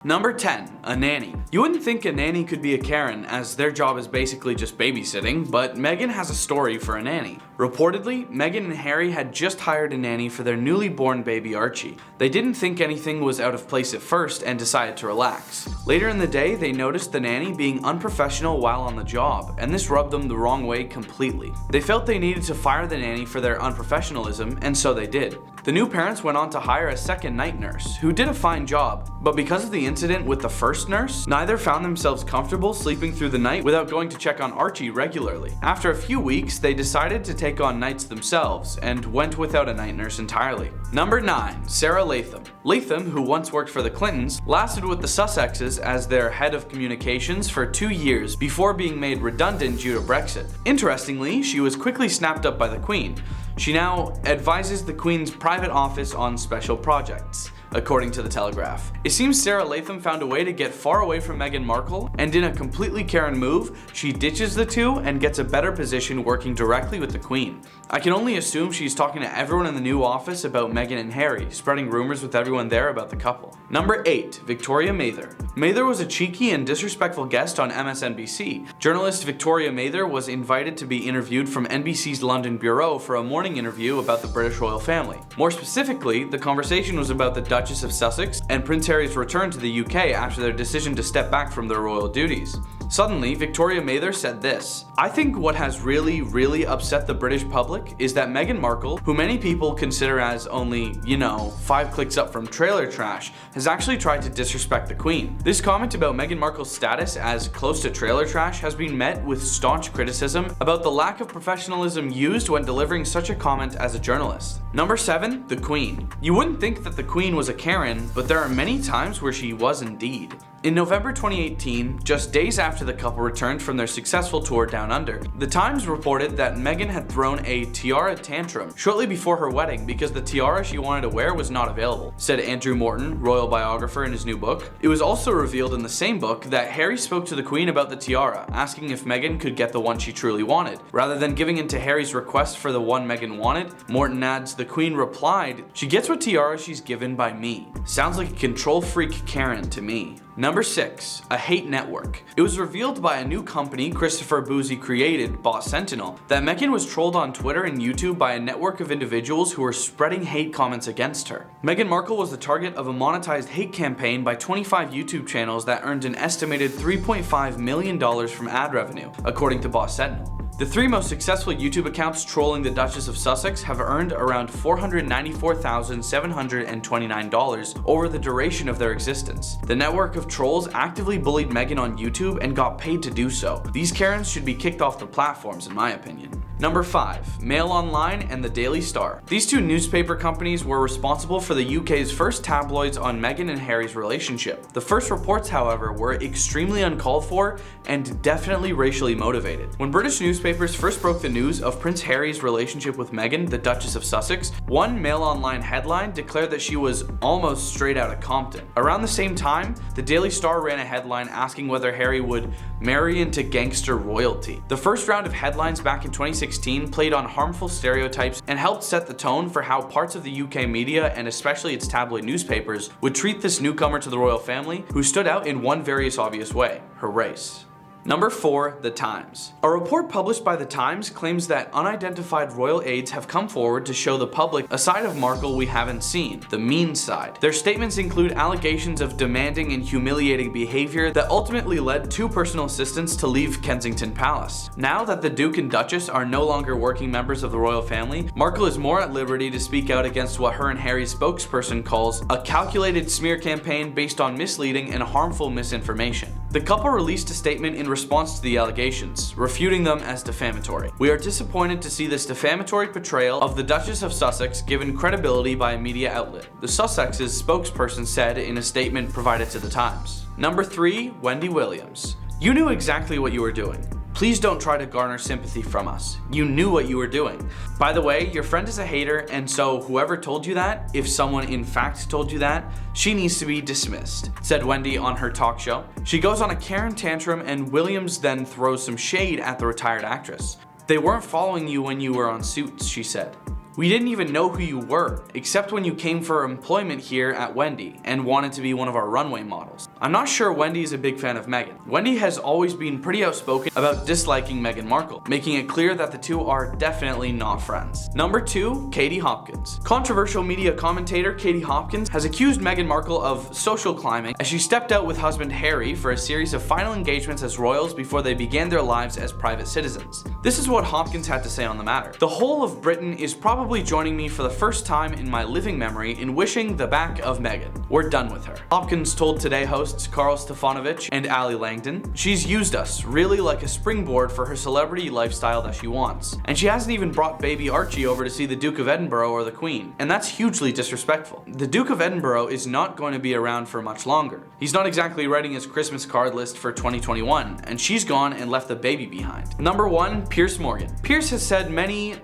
Number 10. A nanny. You wouldn't think a nanny could be a Karen, as their job is basically just babysitting, but Meghan has a story for a nanny. Reportedly, Meghan and Harry had just hired a nanny for their newly born baby Archie. They didn't think anything was out of place at first and decided to relax. Later in the day, they noticed the nanny being unprofessional while on the job, and this rubbed them the wrong way completely. They felt they needed to fire the nanny for their unprofessionalism, and so they did. The new parents went on to hire a second night nurse, who did a fine job, but because of the incident with the first nurse, neither found themselves comfortable sleeping through the night without going to check on Archie regularly. After a few weeks, they decided to take on nights themselves and went without a night nurse entirely. Number 9. Sarah Latham. Latham, who once worked for the Clintons, lasted with the Sussexes as their head of communications for 2 years before being made redundant due to Brexit. Interestingly, she was quickly snapped up by the Queen. She now advises the Queen's private office on special projects, according to the Telegraph. It seems Sarah Latham found a way to get far away from Meghan Markle, and in a completely Karen move, she ditches the two and gets a better position working directly with the Queen. I can only assume she's talking to everyone in the new office about Meghan and Harry, spreading rumors with everyone there about the couple. Number 8. Victoria Mather. Mather was a cheeky and disrespectful guest on MSNBC. Journalist Victoria Mather was invited to be interviewed from NBC's London bureau for a morning interview about the British royal family. More specifically, the conversation was about the Duchess of Sussex and Prince Harry's return to the UK after their decision to step back from their royal duties. Suddenly, Victoria Mather said this: "I think what has really upset the British public is that Meghan Markle, who many people consider as only, 5 clicks up from trailer trash, has actually tried to disrespect the Queen. This comment about Meghan Markle's status as close to trailer trash has been met with staunch criticism about the lack of professionalism used when delivering such a comment as a journalist." Number 7. The Queen. You wouldn't think that the Queen was a Karen, but there are many times where she was indeed. In November 2018, just days after the couple returned from their successful tour down under, The Times reported that Meghan had thrown a tiara tantrum shortly before her wedding because the tiara she wanted to wear was not available, said Andrew Morton, royal biographer, in his new book. It was also revealed in the same book that Harry spoke to the Queen about the tiara, asking if Meghan could get the one she truly wanted. Rather than giving in to Harry's request for the one Meghan wanted, Morton adds, the Queen replied, "She gets what tiara she's given by me." Sounds like a control freak Karen to me. Number 6. A hate network. It was revealed by a new company Christopher Boozy created, Bot Sentinel, that Meghan was trolled on Twitter and YouTube by a network of individuals who were spreading hate comments against her. Meghan Markle was the target of a monetized hate campaign by 25 YouTube channels that earned an estimated $3.5 million from ad revenue, according to Bot Sentinel. The 3 most successful YouTube accounts trolling the Duchess of Sussex have earned around $494,729 over the duration of their existence. The network of trolls actively bullied Meghan on YouTube and got paid to do so. These Karens should be kicked off the platforms, in my opinion. Number 5. Mail Online and the Daily Star. These 2 newspaper companies were responsible for the UK's first tabloids on Meghan and Harry's relationship. The first reports, however, were extremely uncalled for and definitely racially motivated. When British newspapers first broke the news of Prince Harry's relationship with Meghan, the Duchess of Sussex, one Mail Online headline declared that she was almost straight out of Compton. Around the same time, the Daily Star ran a headline asking whether Harry would marry into gangster royalty. The first round of headlines back in 2016 played on harmful stereotypes and helped set the tone for how parts of the UK media, and especially its tabloid newspapers, would treat this newcomer to the royal family, who stood out in one very obvious way: her race. Number 4. The Times. A report published by The Times claims that unidentified royal aides have come forward to show the public a side of Markle we haven't seen, the mean side. Their statements include allegations of demanding and humiliating behavior that ultimately led 2 personal assistants to leave Kensington Palace. Now that the Duke and Duchess are no longer working members of the royal family, Markle is more at liberty to speak out against what her and Harry's spokesperson calls a calculated smear campaign based on misleading and harmful misinformation. The couple released a statement in response to the allegations, refuting them as defamatory. "We are disappointed to see this defamatory portrayal of the Duchess of Sussex given credibility by a media outlet," the Sussex's spokesperson said in a statement provided to The Times. Number 3. Wendy Williams. You knew exactly what you were doing. Please don't try to garner sympathy from us. You knew what you were doing. By the way, your friend is a hater, and so whoever told you that, if someone in fact told you that, she needs to be dismissed, said Wendy on her talk show. She goes on a Karen tantrum, and Williams then throws some shade at the retired actress. "They weren't following you when you were on Suits," she said. We didn't even know who you were, except when you came for employment here at Wendy and wanted to be one of our runway models. I'm not sure Wendy is a big fan of Meghan. Wendy has always been pretty outspoken about disliking Meghan Markle, making it clear that the two are definitely not friends. Number 2, Katie Hopkins. Controversial media commentator Katie Hopkins has accused Meghan Markle of social climbing as she stepped out with husband Harry for a series of final engagements as royals before they began their lives as private citizens. This is what Hopkins had to say on the matter. The whole of Britain is probably joining me for the first time in my living memory in wishing the back of Meghan. We're done with her. Hopkins told Today hosts Carl Stefanovich and Ali Langdon, "She's used us, really like a springboard for her celebrity lifestyle that she wants. And she hasn't even brought baby Archie over to see the Duke of Edinburgh or the Queen. And that's hugely disrespectful. The Duke of Edinburgh is not going to be around for much longer. He's not exactly writing his Christmas card list for 2021, and she's gone and left the baby behind." Number 1, Piers Morgan. Piers has said many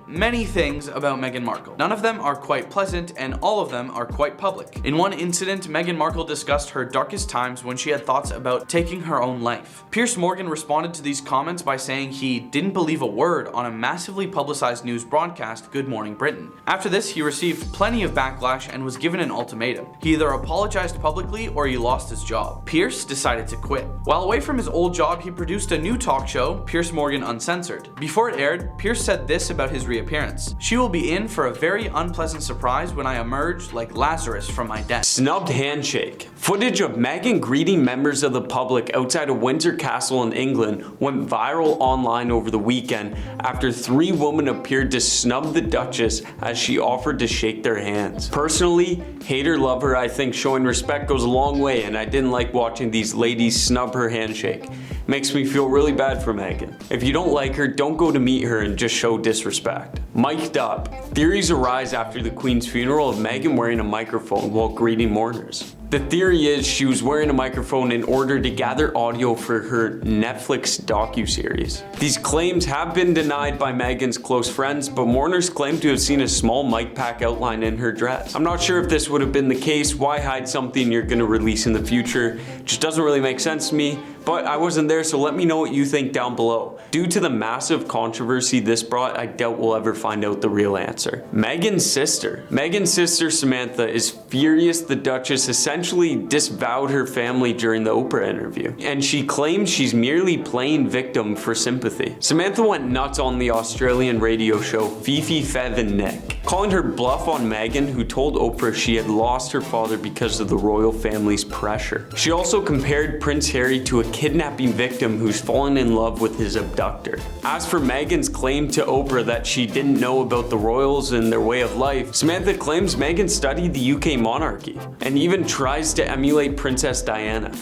things about Meghan Markle. None of them are quite pleasant, and all of them are quite public. In one incident, Meghan Markle discussed her darkest times when she had thoughts about taking her own life. Piers Morgan responded to these comments by saying he didn't believe a word on a massively publicized news broadcast, Good Morning Britain. After this, he received plenty of backlash and was given an ultimatum. He either apologized publicly or he lost his job. Piers decided to quit. While away from his old job, he produced a new talk show, Piers Morgan Uncensored. Before it aired, Piers said this about his reappearance: "She will be in for a very unpleasant surprise when I emerge like Lazarus from my den." Snubbed handshake. Footage of Meghan greeting members of the public outside of Windsor Castle in England went viral online over the weekend after 3 women appeared to snub the Duchess as she offered to shake their hands. Personally, hate or love her, I think showing respect goes a long way, and I didn't like watching these ladies snub her handshake. Makes me feel really bad for Meghan. If you don't like her, don't go to meet her and just show disrespect. Mic'd up. Theories arise after the Queen's funeral of Meghan wearing a microphone while greeting mourners. The theory is she was wearing a microphone in order to gather audio for her Netflix docuseries. These claims have been denied by Meghan's close friends, but mourners claim to have seen a small mic pack outline in her dress. I'm not sure if this would have been the case. Why hide something you're going to release in the future? It just doesn't really make sense to me. But I wasn't there, so let me know what you think down below. Due to the massive controversy this brought, I doubt we'll ever find out the real answer. Meghan's sister. Meghan's sister Samantha is furious the Duchess essentially disavowed her family during the Oprah interview, and she claims she's merely playing victim for sympathy. Samantha went nuts on the Australian radio show Fifi, Fev and Nick, calling her bluff on Meghan, who told Oprah she had lost her father because of the royal family's pressure. She also compared Prince Harry to a kidnapping victim who's fallen in love with his abductor. As for Meghan's claim to Oprah that she didn't know about the royals and their way of life, Samantha claims Meghan studied the UK monarchy and even tries to emulate Princess Diana.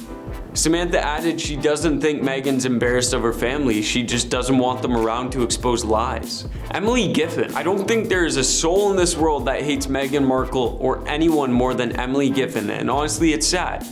Samantha added she doesn't think Meghan's embarrassed of her family, she just doesn't want them around to expose lies. Emily Giffin. I don't think there is a soul in this world that hates Meghan Markle or anyone more than Emily Giffin, and honestly it's sad.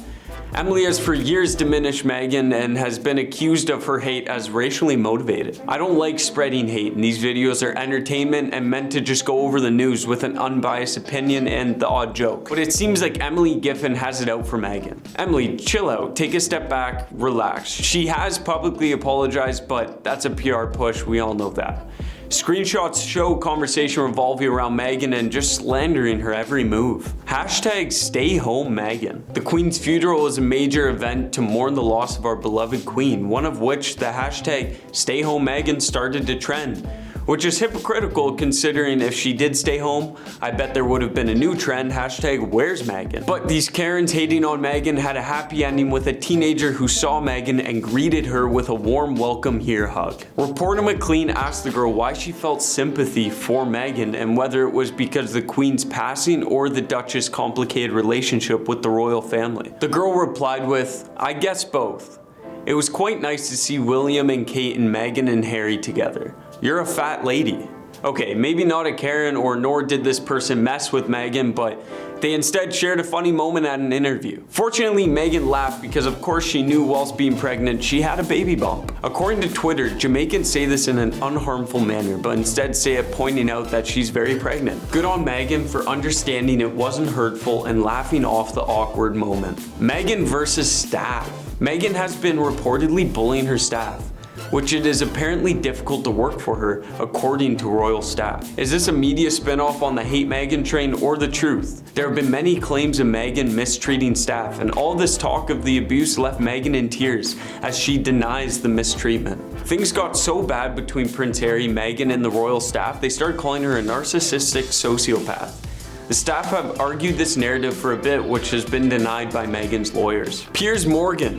Emily has for years diminished Meghan and has been accused of her hate as racially motivated. I don't like spreading hate, and these videos are entertainment and meant to just go over the news with an unbiased opinion and the odd joke. But it seems like Emily Giffin has it out for Meghan. Emily, chill out, take a step back, relax. She has publicly apologized, but that's a PR push, we all know that. Screenshots show conversation revolving around Meghan and just slandering her every move. Hashtag stay home Meghan. The Queen's funeral is a major event to mourn the loss of our beloved Queen, one of which the hashtag stay home Meghan started to trend. Which is hypocritical considering if she did stay home, I bet there would have been a new trend, hashtag where's Meghan. But these Karens hating on Meghan had a happy ending with a teenager who saw Meghan and greeted her with a warm welcome here hug. Reporter McLean asked the girl why she felt sympathy for Meghan and whether it was because of the Queen's passing or the Duchess' complicated relationship with the royal family. The girl replied with, I guess both. It was quite nice to see William and Kate and Meghan and Harry together. You're a fat lady. Okay, maybe not a Karen, or nor did this person mess with Meghan, but they instead shared a funny moment at an interview. Fortunately, Meghan laughed because of course she knew whilst being pregnant she had a baby bump. According to Twitter, Jamaicans say this in an unharmful manner, but instead say it pointing out that she's very pregnant. Good on Meghan for understanding it wasn't hurtful and laughing off the awkward moment. Meghan versus staff. Meghan has been reportedly bullying her staff. which it is apparently difficult to work for her, according to royal staff. Is this a media spinoff on the hate Meghan train or the truth? There have been many claims of Meghan mistreating staff, and all this talk of the abuse left Meghan in tears as she denies the mistreatment. Things got so bad between Prince Harry, Meghan, and the royal staff, they started calling her a narcissistic sociopath. The staff have argued this narrative for a bit, which has been denied by Meghan's lawyers. Piers Morgan.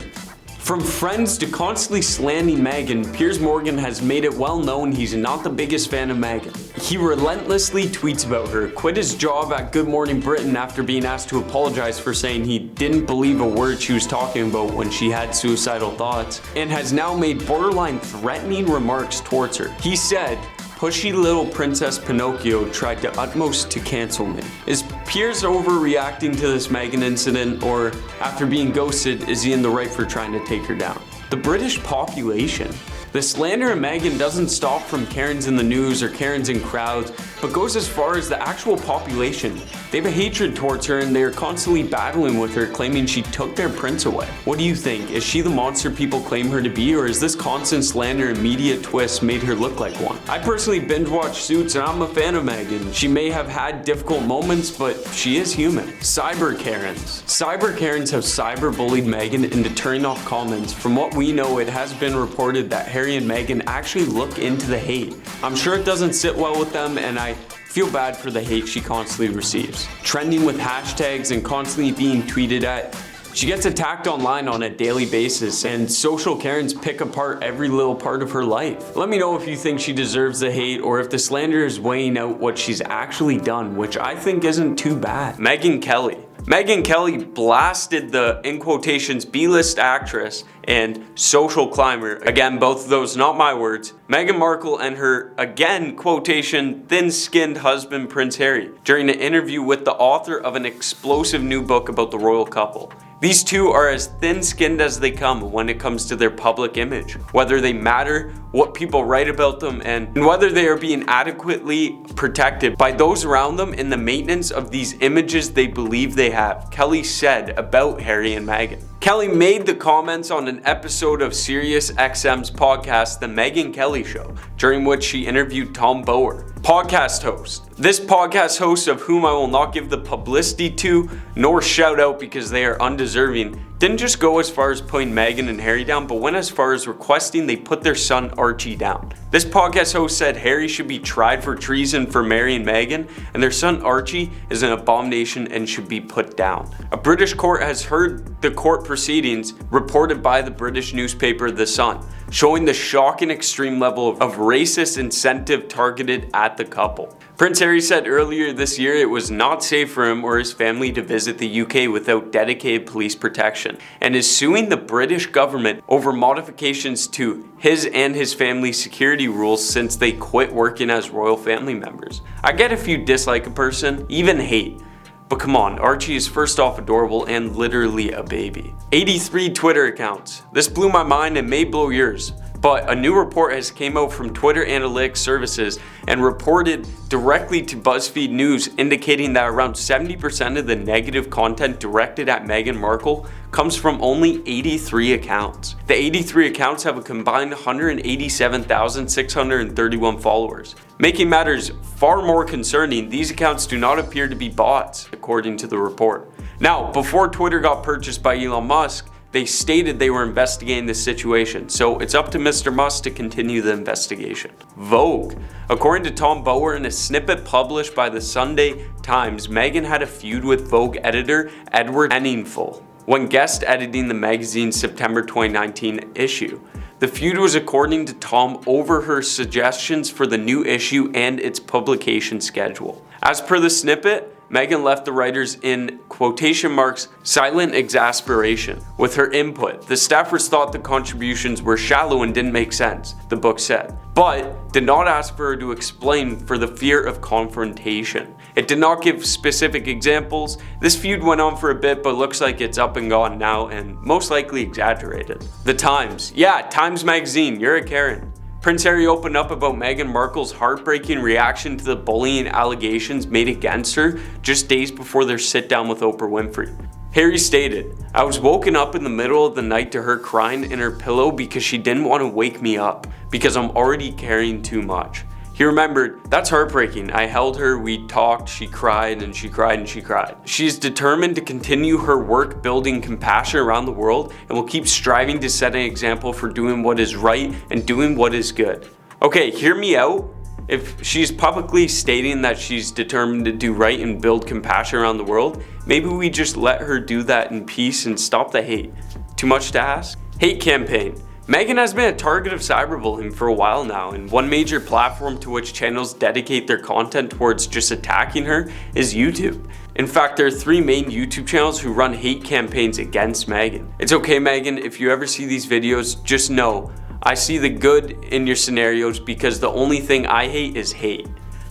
From friends to constantly slandering Meghan, Piers Morgan has made it well known he's not the biggest fan of Meghan. He relentlessly tweets about her, quit his job at Good Morning Britain after being asked to apologize for saying he didn't believe a word she was talking about when she had suicidal thoughts, and has now made borderline threatening remarks towards her. He said, "Pushy little Princess Pinocchio tried to utmost to cancel me." Is Piers overreacting to this Meghan incident, or after being ghosted, is he in the right for trying to take her down? The British population. The slander of Meghan doesn't stop from Karens in the news or Karens in crowds, but goes as far as the actual population. They have a hatred towards her and they are constantly battling with her, claiming she took their prince away. What do you think? Is she the monster people claim her to be, or is this constant slander and media twists made her look like one? I personally binge watch Suits and I'm a fan of Meghan. She may have had difficult moments, but she is human. Cyber Karens. Cyber Karens have cyber bullied Meghan into turning off comments. From what we know, it has been reported that Harry and Meghan actually look into the hate. I'm sure it doesn't sit well with them, and I feel bad for the hate she constantly receives. Trending with hashtags and constantly being tweeted at, she gets attacked online on a daily basis, and social Karens pick apart every little part of her life. Let me know if you think she deserves the hate, or if the slander is weighing out what she's actually done, which I think isn't too bad. Meghan Kelly. Meghan Kelly blasted the, in quotations, B-list actress and social climber, again, both of those not my words, Meghan Markle and her, again, quotation, thin-skinned husband Prince Harry, during an interview with the author of an explosive new book about the royal couple. These two are as thin-skinned as they come when it comes to their public image, whether they matter, what people write about them, and whether they are being adequately protected by those around them in the maintenance of these images they believe they have, Kelly said about Harry and Meghan. Kelly made the comments on an episode of SiriusXM's podcast, The Meghan Kelly Show, during which she interviewed Tom Bower, podcast host. This podcast host, of whom I will not give the publicity to, nor shout out because they are undeserving, didn't just go as far as putting Meghan and Harry down, but went as far as requesting they put their son Archie down. This podcast host said Harry should be tried for treason for marrying Meghan, and their son Archie is an abomination and should be put down. A British court has heard the court proceedings reported by the British newspaper The Sun, showing the shocking extreme level of racist incentive targeted at the couple. Prince Harry said earlier this year it was not safe for him or his family to visit the UK without dedicated police protection, and is suing the British government over modifications to his and his family's security rules since they quit working as royal family members. I get if you dislike a person, even hate, but come on, Archie is first off adorable and literally a baby. 83 Twitter accounts. This blew my mind and may blow yours. But a new report has came out from Twitter Analytics Services and reported directly to BuzzFeed News, indicating that around 70% of the negative content directed at Meghan Markle comes from only 83 accounts. The 83 accounts have a combined 187,631 followers. Making matters far more concerning, these accounts do not appear to be bots, according to the report. Now, before Twitter got purchased by Elon Musk, they stated they were investigating this situation, so it's up to Mr. Musk to continue the investigation. Vogue. According to Tom Bower, in a snippet published by the Sunday Times, Meghan had a feud with Vogue editor Edward Enninful when guest editing the magazine's September 2019 issue. The feud was, according to Tom, over her suggestions for the new issue and its publication schedule. As per the snippet, Meghan left the writers in quotation marks silent exasperation with her input. The staffers thought the contributions were shallow and didn't make sense, the book said, but did not ask for her to explain for the fear of confrontation. It did not give specific examples. This feud went on for a bit, but looks like it's up and gone now and most likely exaggerated. The Times. Yeah, Times Magazine, you're a Karen. Prince Harry opened up about Meghan Markle's heartbreaking reaction to the bullying allegations made against her just days before their sit-down with Oprah Winfrey. Harry stated, "I was woken up in the middle of the night to her crying in her pillow because she didn't want to wake me up because I'm already carrying too much." He remembered, "That's heartbreaking. I held her, we talked, she cried and she cried and she cried." She's determined to continue her work building compassion around the world and will keep striving to set an example for doing what is right and doing what is good. Okay, hear me out. If she's publicly stating that she's determined to do right and build compassion around the world, maybe we just let her do that in peace and stop the hate. Too much to ask? Hate campaign. Meghan has been a target of cyberbullying for a while now, and one major platform to which channels dedicate their content towards just attacking her is YouTube. In fact, there are 3 main YouTube channels who run hate campaigns against Meghan. It's okay, Meghan, if you ever see these videos, just know I see the good in your scenarios because the only thing I hate is hate.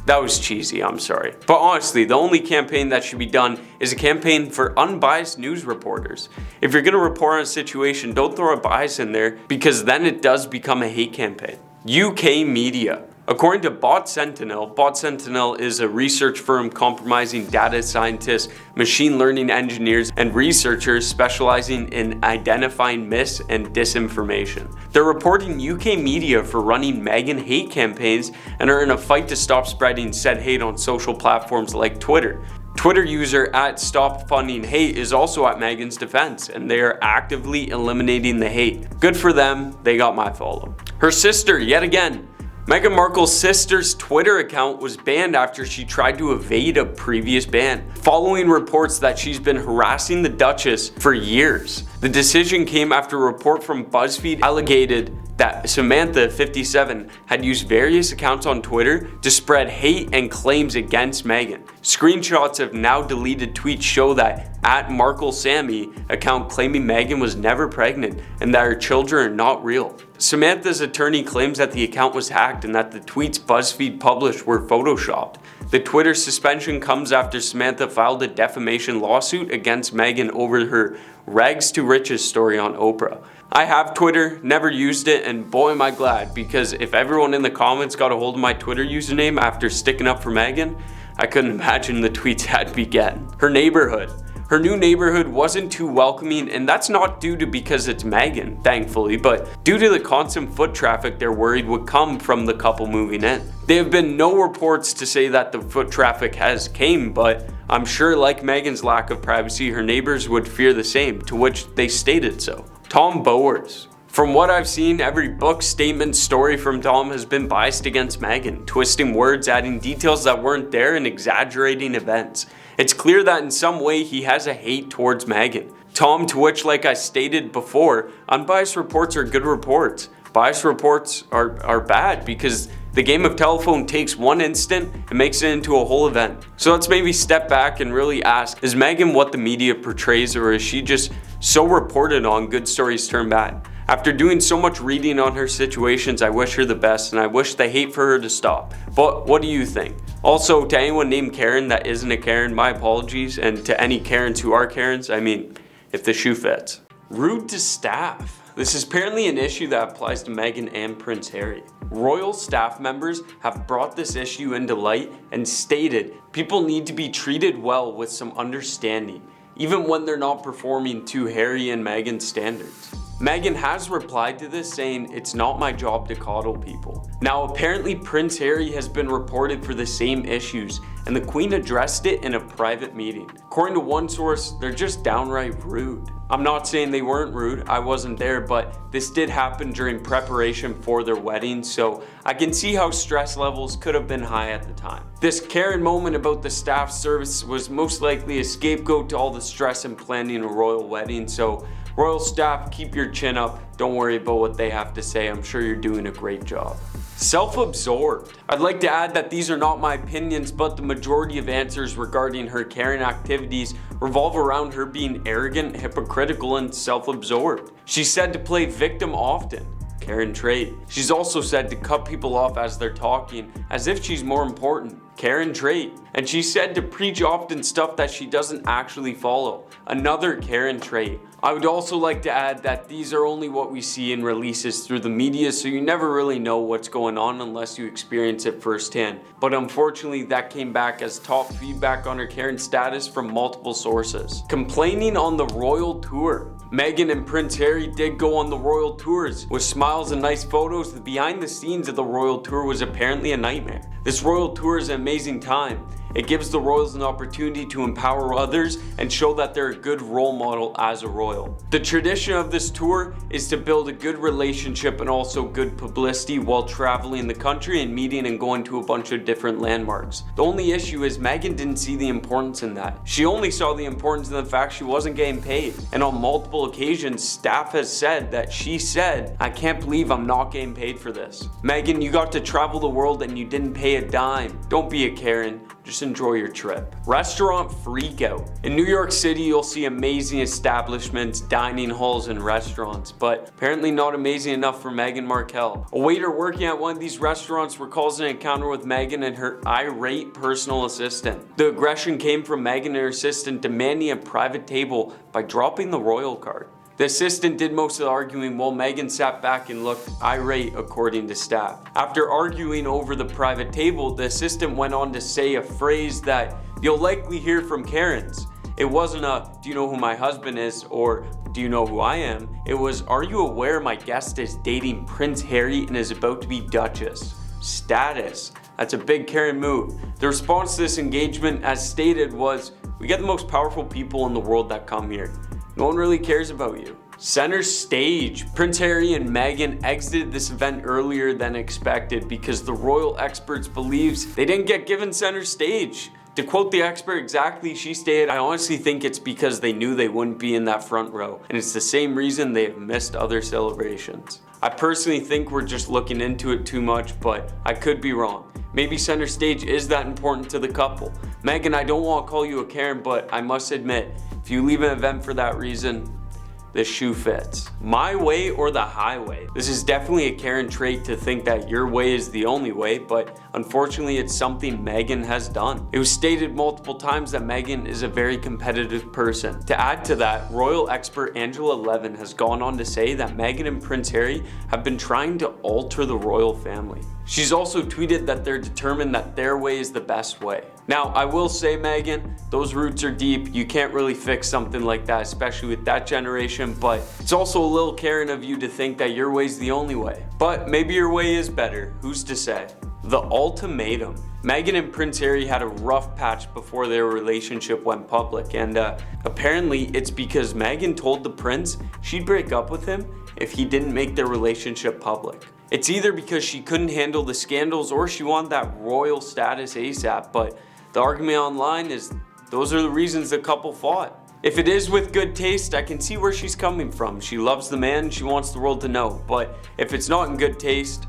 That was cheesy, I'm sorry. But honestly, the only campaign that should be done is a campaign for unbiased news reporters. If you're gonna report on a situation, don't throw a bias in there because then it does become a hate campaign. UK media. According to Bot Sentinel is a research firm comprising data scientists, machine learning engineers, and researchers specializing in identifying mis- and disinformation. They're reporting UK media for running Meghan hate campaigns and are in a fight to stop spreading said hate on social platforms like Twitter. Twitter user @StopFundingHate is also at Meghan's defense, and they are actively eliminating the hate. Good for them, they got my follow. Her sister, yet again. Meghan Markle's sister's Twitter account was banned after she tried to evade a previous ban, following reports that she's been harassing the Duchess for years. The decision came after a report from BuzzFeed alleged that Samantha, 57, had used various accounts on Twitter to spread hate and claims against Meghan. Screenshots of now deleted tweets show that @MarkleSammy account claiming Meghan was never pregnant and that her children are not real. Samantha's attorney claims that the account was hacked and that the tweets BuzzFeed published were photoshopped. The Twitter suspension comes after Samantha filed a defamation lawsuit against Meghan over her rags to riches story on Oprah. I have Twitter, never used it, and boy am I glad, because if everyone in the comments got a hold of my Twitter username after sticking up for Meghan, I couldn't imagine the tweets I'd be getting. Her neighborhood. Her new neighborhood wasn't too welcoming, and that's not due to because it's Meghan, thankfully, but due to the constant foot traffic they're worried would come from the couple moving in. There have been no reports to say that the foot traffic has came, but I'm sure like Meghan's lack of privacy, her neighbors would fear the same, to which they stated so. Tom Bowers. From what I've seen, every book, statement, story from Tom has been biased against Meghan, twisting words, adding details that weren't there, and exaggerating events. It's clear that in some way he has a hate towards Meghan. Tom, to which, like I stated before, unbiased reports are good reports. Biased reports are bad because the game of telephone takes one instant and makes it into a whole event. So let's maybe step back and really ask, is Meghan what the media portrays, or is she just so reported on good stories turn bad? After doing so much reading on her situations, I wish her the best and I wish the hate for her to stop. But what do you think? Also, to anyone named Karen that isn't a Karen, my apologies. And to any Karens who are Karens, I mean, if the shoe fits. Rude to staff. This is apparently an issue that applies to Meghan and Prince Harry. Royal staff members have brought this issue into light and stated people need to be treated well with some understanding, even when they're not performing to Harry and Meghan's standards. Meghan has replied to this saying, "It's not my job to coddle people." Now apparently Prince Harry has been reported for the same issues, and the Queen addressed it in a private meeting. According to one source, they're just downright rude. I'm not saying they weren't rude, I wasn't there, but this did happen during preparation for their wedding, so I can see how stress levels could have been high at the time. This Karen moment about the staff service was most likely a scapegoat to all the stress in planning a royal wedding, so royal staff, keep your chin up. Don't worry about what they have to say. I'm sure you're doing a great job. Self-absorbed. I'd like to add that these are not my opinions, but the majority of answers regarding her Karen activities revolve around her being arrogant, hypocritical, and self-absorbed. She's said to play victim often. Karen trait. She's also said to cut people off as they're talking, as if she's more important. Karen trait. And she's said to preach often stuff that she doesn't actually follow. Another Karen trait. I would also like to add that these are only what we see in releases through the media, so you never really know what's going on unless you experience it firsthand. But unfortunately, that came back as top feedback on her Karen status from multiple sources. Complaining on the royal tour. Meghan and Prince Harry did go on the royal tours. With smiles and nice photos, the behind the scenes of the royal tour was apparently a nightmare. This royal tour is an amazing time. It gives the royals an opportunity to empower others and show that they're a good role model as a royal. The tradition of this tour is to build a good relationship and also good publicity while traveling the country and meeting and going to a bunch of different landmarks. The only issue is Meghan didn't see the importance in that. She only saw the importance in the fact she wasn't getting paid. And on multiple occasions, staff has said that she said, "I can't believe I'm not getting paid for this." Meghan, you got to travel the world and you didn't pay a dime. Don't be a Karen. Just enjoy your trip. Restaurant freakout. In New York City, you'll see amazing establishments, dining halls, and restaurants, but apparently not amazing enough for Meghan Markle. A waiter working at one of these restaurants recalls an encounter with Meghan and her irate personal assistant. The aggression came from Meghan and her assistant demanding a private table by dropping the royal card. The assistant did most of the arguing while Meghan sat back and looked irate, according to staff. After arguing over the private table, the assistant went on to say a phrase that you'll likely hear from Karens. It wasn't a, "Do you know who my husband is?" or "Do you know who I am?" It was, "Are you aware my guest is dating Prince Harry and is about to be Duchess?" Status. That's a big Karen move. The response to this engagement, as stated, was, "We get the most powerful people in the world that come here. No one really cares about you." Center stage. Prince Harry and Meghan exited this event earlier than expected because the royal experts believes they didn't get given center stage. To quote the expert exactly, she stated, "I honestly think it's because they knew they wouldn't be in that front row, and it's the same reason they have missed other celebrations." I personally think we're just looking into it too much, but I could be wrong. Maybe center stage is that important to the couple. Meghan, I don't want to call you a Karen, but I must admit, if you leave an event for that reason, the shoe fits. My way or the highway. This is definitely a Karen trait to think that your way is the only way, but unfortunately it's something Meghan has done. It was stated multiple times that Meghan is a very competitive person. To add to that, royal expert Angela Levin has gone on to say that Meghan and Prince Harry have been trying to alter the royal family. She's also tweeted that they're determined that their way is the best way. Now, I will say, Meghan, those roots are deep. You can't really fix something like that, especially with that generation, but it's also a little Karen of you to think that your way's the only way. But maybe your way is better. Who's to say? The ultimatum. Meghan and Prince Harry had a rough patch before their relationship went public, and apparently it's because Meghan told the prince she'd break up with him if he didn't make their relationship public. It's either because she couldn't handle the scandals or she wanted that royal status ASAP, but the argument online is those are the reasons the couple fought. If it is with good taste, I can see where she's coming from. She loves the man, she wants the world to know, but if it's not in good taste,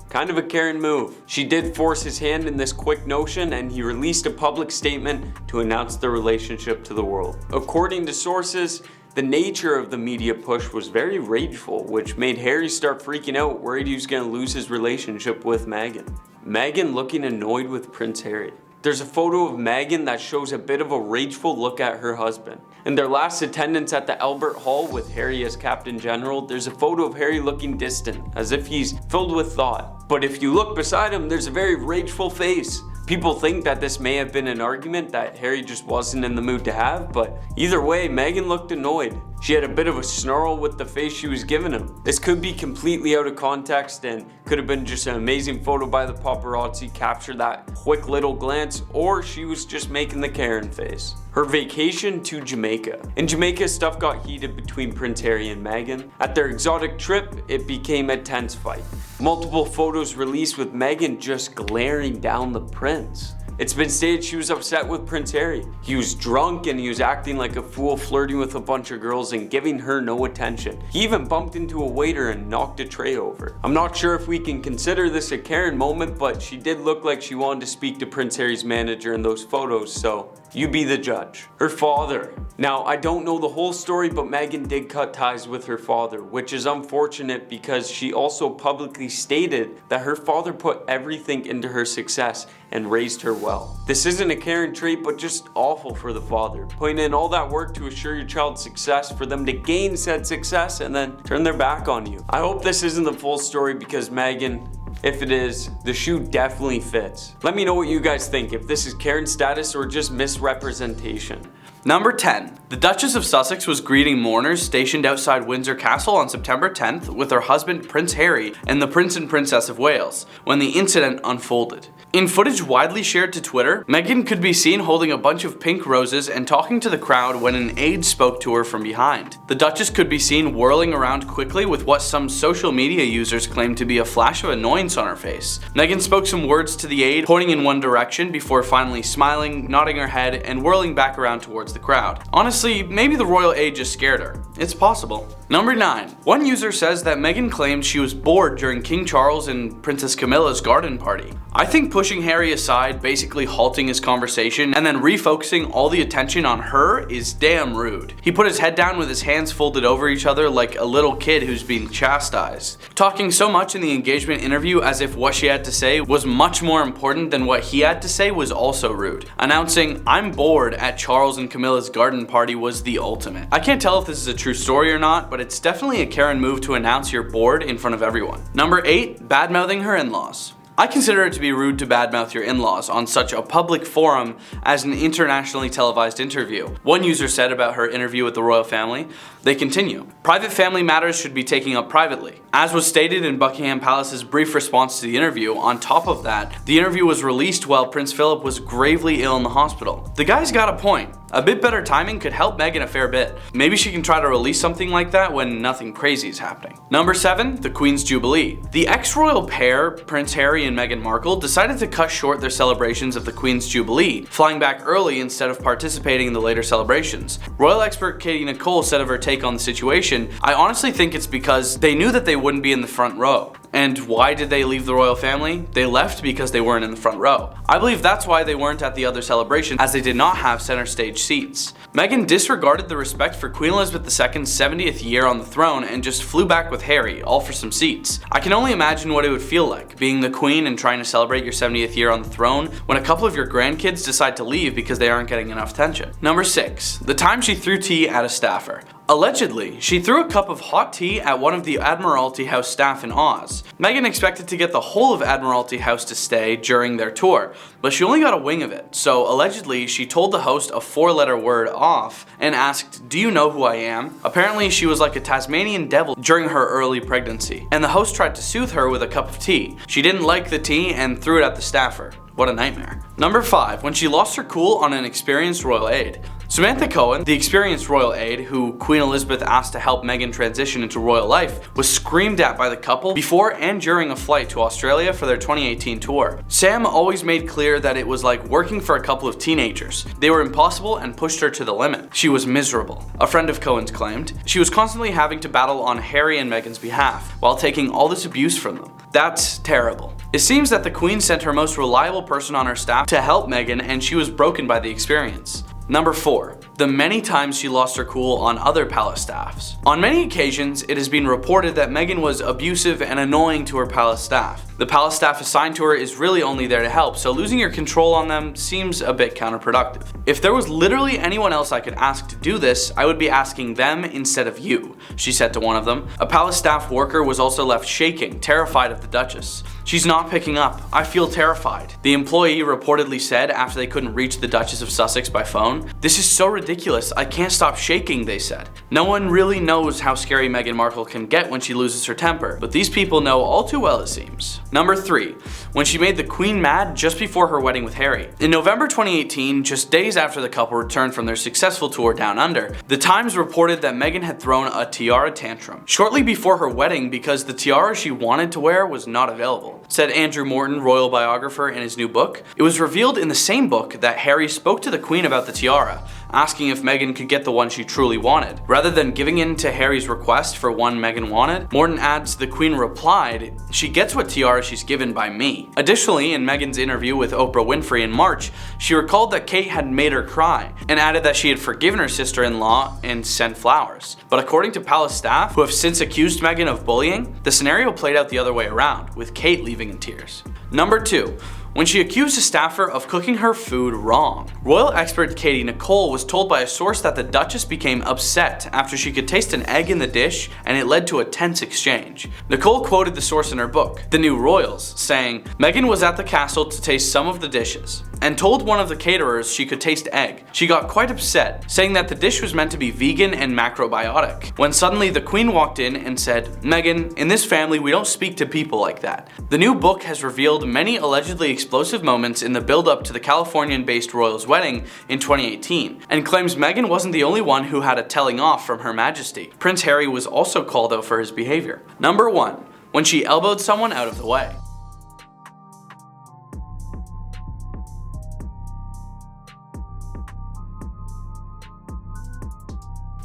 kind of a Karen move. She did force his hand in this quick notion, and he released a public statement to announce their relationship to the world. According to sources, the nature of the media push was very rageful, which made Harry start freaking out, worried he was going to lose his relationship with Meghan. Meghan looking annoyed with Prince Harry. There's a photo of Meghan that shows a bit of a rageful look at her husband. In their last attendance at the Albert Hall with Harry as Captain General, there's a photo of Harry looking distant, as if he's filled with thought. But if you look beside him, there's a very rageful face. People think that this may have been an argument that Harry just wasn't in the mood to have, but either way, Meghan looked annoyed. She had a bit of a snarl with the face she was giving him. This could be completely out of context and could have been just an amazing photo by the paparazzi, capture that quick little glance, or she was just making the Karen face. Her vacation to Jamaica. In Jamaica, stuff got heated between Prince Harry and Meghan. At their exotic trip, it became a tense fight. Multiple photos released with Meghan just glaring down the prince. It's been stated she was upset with Prince Harry. He was drunk and he was acting like a fool, flirting with a bunch of girls and giving her no attention. He even bumped into a waiter and knocked a tray over. I'm not sure if we can consider this a Karen moment, but she did look like she wanted to speak to Prince Harry's manager in those photos, so You be the judge. Her father. Now, I don't know the whole story, but Meghan did cut ties with her father, which is unfortunate because she also publicly stated that her father put everything into her success and raised her well. This isn't a Karen trait, but just awful for the father. Putting in all that work to assure your child's success for them to gain said success and then turn their back on you. I hope this isn't the full story because Meghan, if it is, the shoe definitely fits. Let me know what you guys think, if this is Karen status or just misrepresentation. Number 10. The Duchess of Sussex was greeting mourners stationed outside Windsor Castle on September 10th with her husband Prince Harry and the Prince and Princess of Wales when the incident unfolded. In footage widely shared to Twitter, Meghan could be seen holding a bunch of pink roses and talking to the crowd when an aide spoke to her from behind. The Duchess could be seen whirling around quickly with what some social media users claim to be a flash of annoyance on her face. Meghan spoke some words to the aide, pointing in one direction before finally smiling, nodding her head, and whirling back around towards the crowd. Honestly, maybe the royal aide just scared her. It's possible. Number 9. One user says that Meghan claimed she was bored during King Charles and Princess Camilla's garden party. I think pushing Harry aside, basically halting his conversation, and then refocusing all the attention on her is damn rude. He put his head down with his hands folded over each other like a little kid who's being chastised. Talking so much in the engagement interview as if what she had to say was much more important than what he had to say was also rude. Announcing, "I'm bored" at Charles and Camilla's garden party was the ultimate. I can't tell if this is a true story or not, but it's definitely a Karen move to announce you're bored in front of everyone. Number 8. Bad-mouthing her in-laws. I consider it to be rude to badmouth your in-laws on such a public forum as an internationally televised interview. One user said about her interview with the royal family. They continue, "Private family matters should be taken up privately." As was stated in Buckingham Palace's brief response to the interview, on top of that, the interview was released while Prince Philip was gravely ill in the hospital. The guy's got a point. A bit better timing could help Meghan a fair bit. Maybe she can try to release something like that when nothing crazy is happening. Number 7. The Queen's Jubilee. The ex-royal pair, Prince Harry and Meghan Markle, decided to cut short their celebrations of the Queen's Jubilee, flying back early instead of participating in the later celebrations. Royal expert Katie Nicole said of her take on the situation, "I honestly think it's because they knew that they wouldn't be in the front row." And why did they leave the royal family? They left because they weren't in the front row. I believe that's why they weren't at the other celebration, as they did not have center stage seats. Meghan disregarded the respect for Queen Elizabeth II's 70th year on the throne and just flew back with Harry, all for some seats. I can only imagine what it would feel like, being the Queen and trying to celebrate your 70th year on the throne when a couple of your grandkids decide to leave because they aren't getting enough attention. Number 6. The time she threw tea at a staffer. Allegedly, she threw a cup of hot tea at one of the Admiralty House staff in Oz. Meghan expected to get the whole of Admiralty House to stay during their tour, but she only got a wing of it, so allegedly she told the host a 4-letter word off and asked, "Do you know who I am?" Apparently she was like a Tasmanian devil during her early pregnancy, and the host tried to soothe her with a cup of tea. She didn't like the tea and threw it at the staffer. What a nightmare. Number 5. When she lost her cool on an experienced royal aide. Samantha Cohen, the experienced royal aide who Queen Elizabeth asked to help Meghan transition into royal life, was screamed at by the couple before and during a flight to Australia for their 2018 tour. Sam always made clear that it was like working for a couple of teenagers. They were impossible and pushed her to the limit. She was miserable, a friend of Cohen's claimed. She was constantly having to battle on Harry and Meghan's behalf, while taking all this abuse from them. That's terrible. It seems that the Queen sent her most reliable person on her staff to help Meghan, and she was broken by the experience. Number 4. The many times she lost her cool on other palace staffs. On many occasions, it has been reported that Meghan was abusive and annoying to her palace staff. The palace staff assigned to her is really only there to help, so losing your control on them seems a bit counterproductive. If there was literally anyone else I could ask to do this, I would be asking them instead of you, she said to one of them. A palace staff worker was also left shaking, terrified of the Duchess. "She's not picking up. I feel terrified," the employee reportedly said after they couldn't reach the Duchess of Sussex by phone. "This is so ridiculous. I can't stop shaking," they said. No one really knows how scary Meghan Markle can get when she loses her temper, but these people know all too well, it seems. Number 3. When she made the Queen mad just before her wedding with Harry. In November 2018, just days after the couple returned from their successful tour down under, The Times reported that Meghan had thrown a tiara tantrum shortly before her wedding because the tiara she wanted to wear was not available, said Andrew Morton, royal biographer, in his new book. It was revealed in the same book that Harry spoke to the Queen about the tiara, asking if Meghan could get the one she truly wanted. Rather than giving in to Harry's request for one Meghan wanted, Morton adds the Queen replied, "She gets what tiara she's given by me." Additionally, in Meghan's interview with Oprah Winfrey in March, she recalled that Kate had made her cry, and added that she had forgiven her sister-in-law and sent flowers. But according to palace staff, who have since accused Meghan of bullying, the scenario played out the other way around, with Kate leaving in tears. Number 2. When she accused a staffer of cooking her food wrong. Royal expert Katie Nicole was told by a source that the Duchess became upset after she could taste an egg in the dish, and it led to a tense exchange. Nicole quoted the source in her book, The New Royals, saying, "Meghan was at the castle to taste some of the dishes, and told one of the caterers she could taste egg. She got quite upset, saying that the dish was meant to be vegan and macrobiotic, when suddenly the Queen walked in and said, 'Meghan, in this family we don't speak to people like that.'" The new book has revealed many allegedly explosive moments in the build-up to the Californian-based royals' wedding in 2018, and claims Meghan wasn't the only one who had a telling off from Her Majesty. Prince Harry was also called out for his behavior. Number 1. When she elbowed someone out of the way.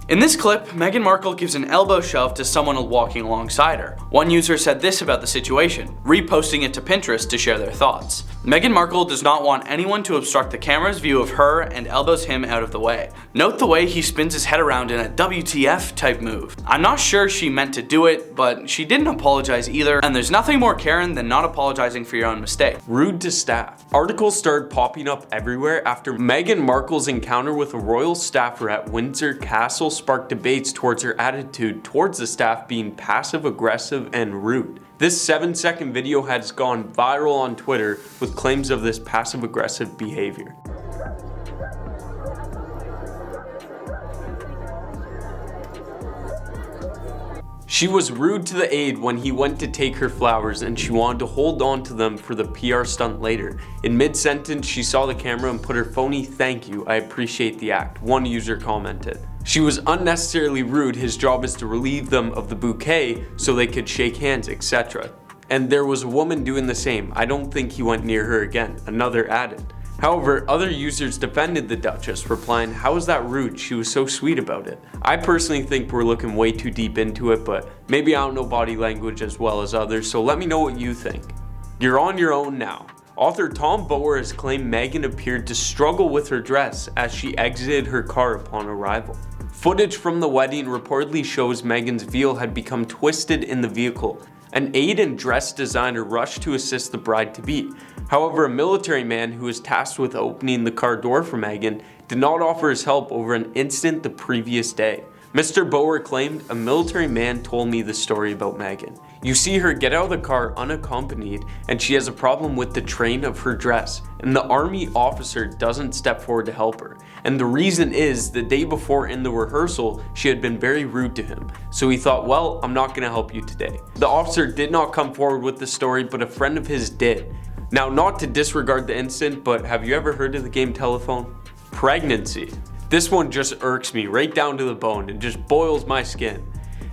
In this clip, Meghan Markle gives an elbow shove to someone walking alongside her. One user said this about the situation, reposting it to Pinterest to share their thoughts. Meghan Markle does not want anyone to obstruct the camera's view of her and elbows him out of the way. Note the way he spins his head around in a WTF type move. I'm not sure she meant to do it, but she didn't apologize either, and there's nothing more Karen than not apologizing for your own mistake. Rude to staff. Articles started popping up everywhere after Meghan Markle's encounter with a royal staffer at Windsor Castle sparked debates towards her attitude towards the staff being passive-aggressive and rude. This 7-second video has gone viral on Twitter with claims of this passive-aggressive behavior. She was rude to the aide when he went to take her flowers, and she wanted to hold on to them for the PR stunt later. In mid-sentence, she saw the camera and put her phony "Thank you, I appreciate the act," one user commented. She was unnecessarily rude. His job is to relieve them of the bouquet so they could shake hands, etc. And there was a woman doing the same. I don't think he went near her again, another added. However, other users defended the Duchess, replying, "How is that rude? She was so sweet about it." I personally think we're looking way too deep into it, but maybe I don't know body language as well as others, so let me know what you think. You're on your own now. Author Tom Bower has claimed Meghan appeared to struggle with her dress as she exited her car upon arrival. Footage from the wedding reportedly shows Meghan's veil had become twisted in the vehicle. An aide and dress designer rushed to assist the bride-to-be. However, a military man who was tasked with opening the car door for Meghan did not offer his help over an incident the previous day. Mr. Bower claimed, "A military man told me the story about Meghan. You see her get out of the car unaccompanied, and she has a problem with the train of her dress, and the army officer doesn't step forward to help her. And the reason is, the day before in the rehearsal, she had been very rude to him. So he thought, well, I'm not gonna help you today." The officer did not come forward with the story, but a friend of his did. Now, not to disregard the incident, but have you ever heard of the game telephone? Pregnancy. This one just irks me right down to the bone and just boils my skin.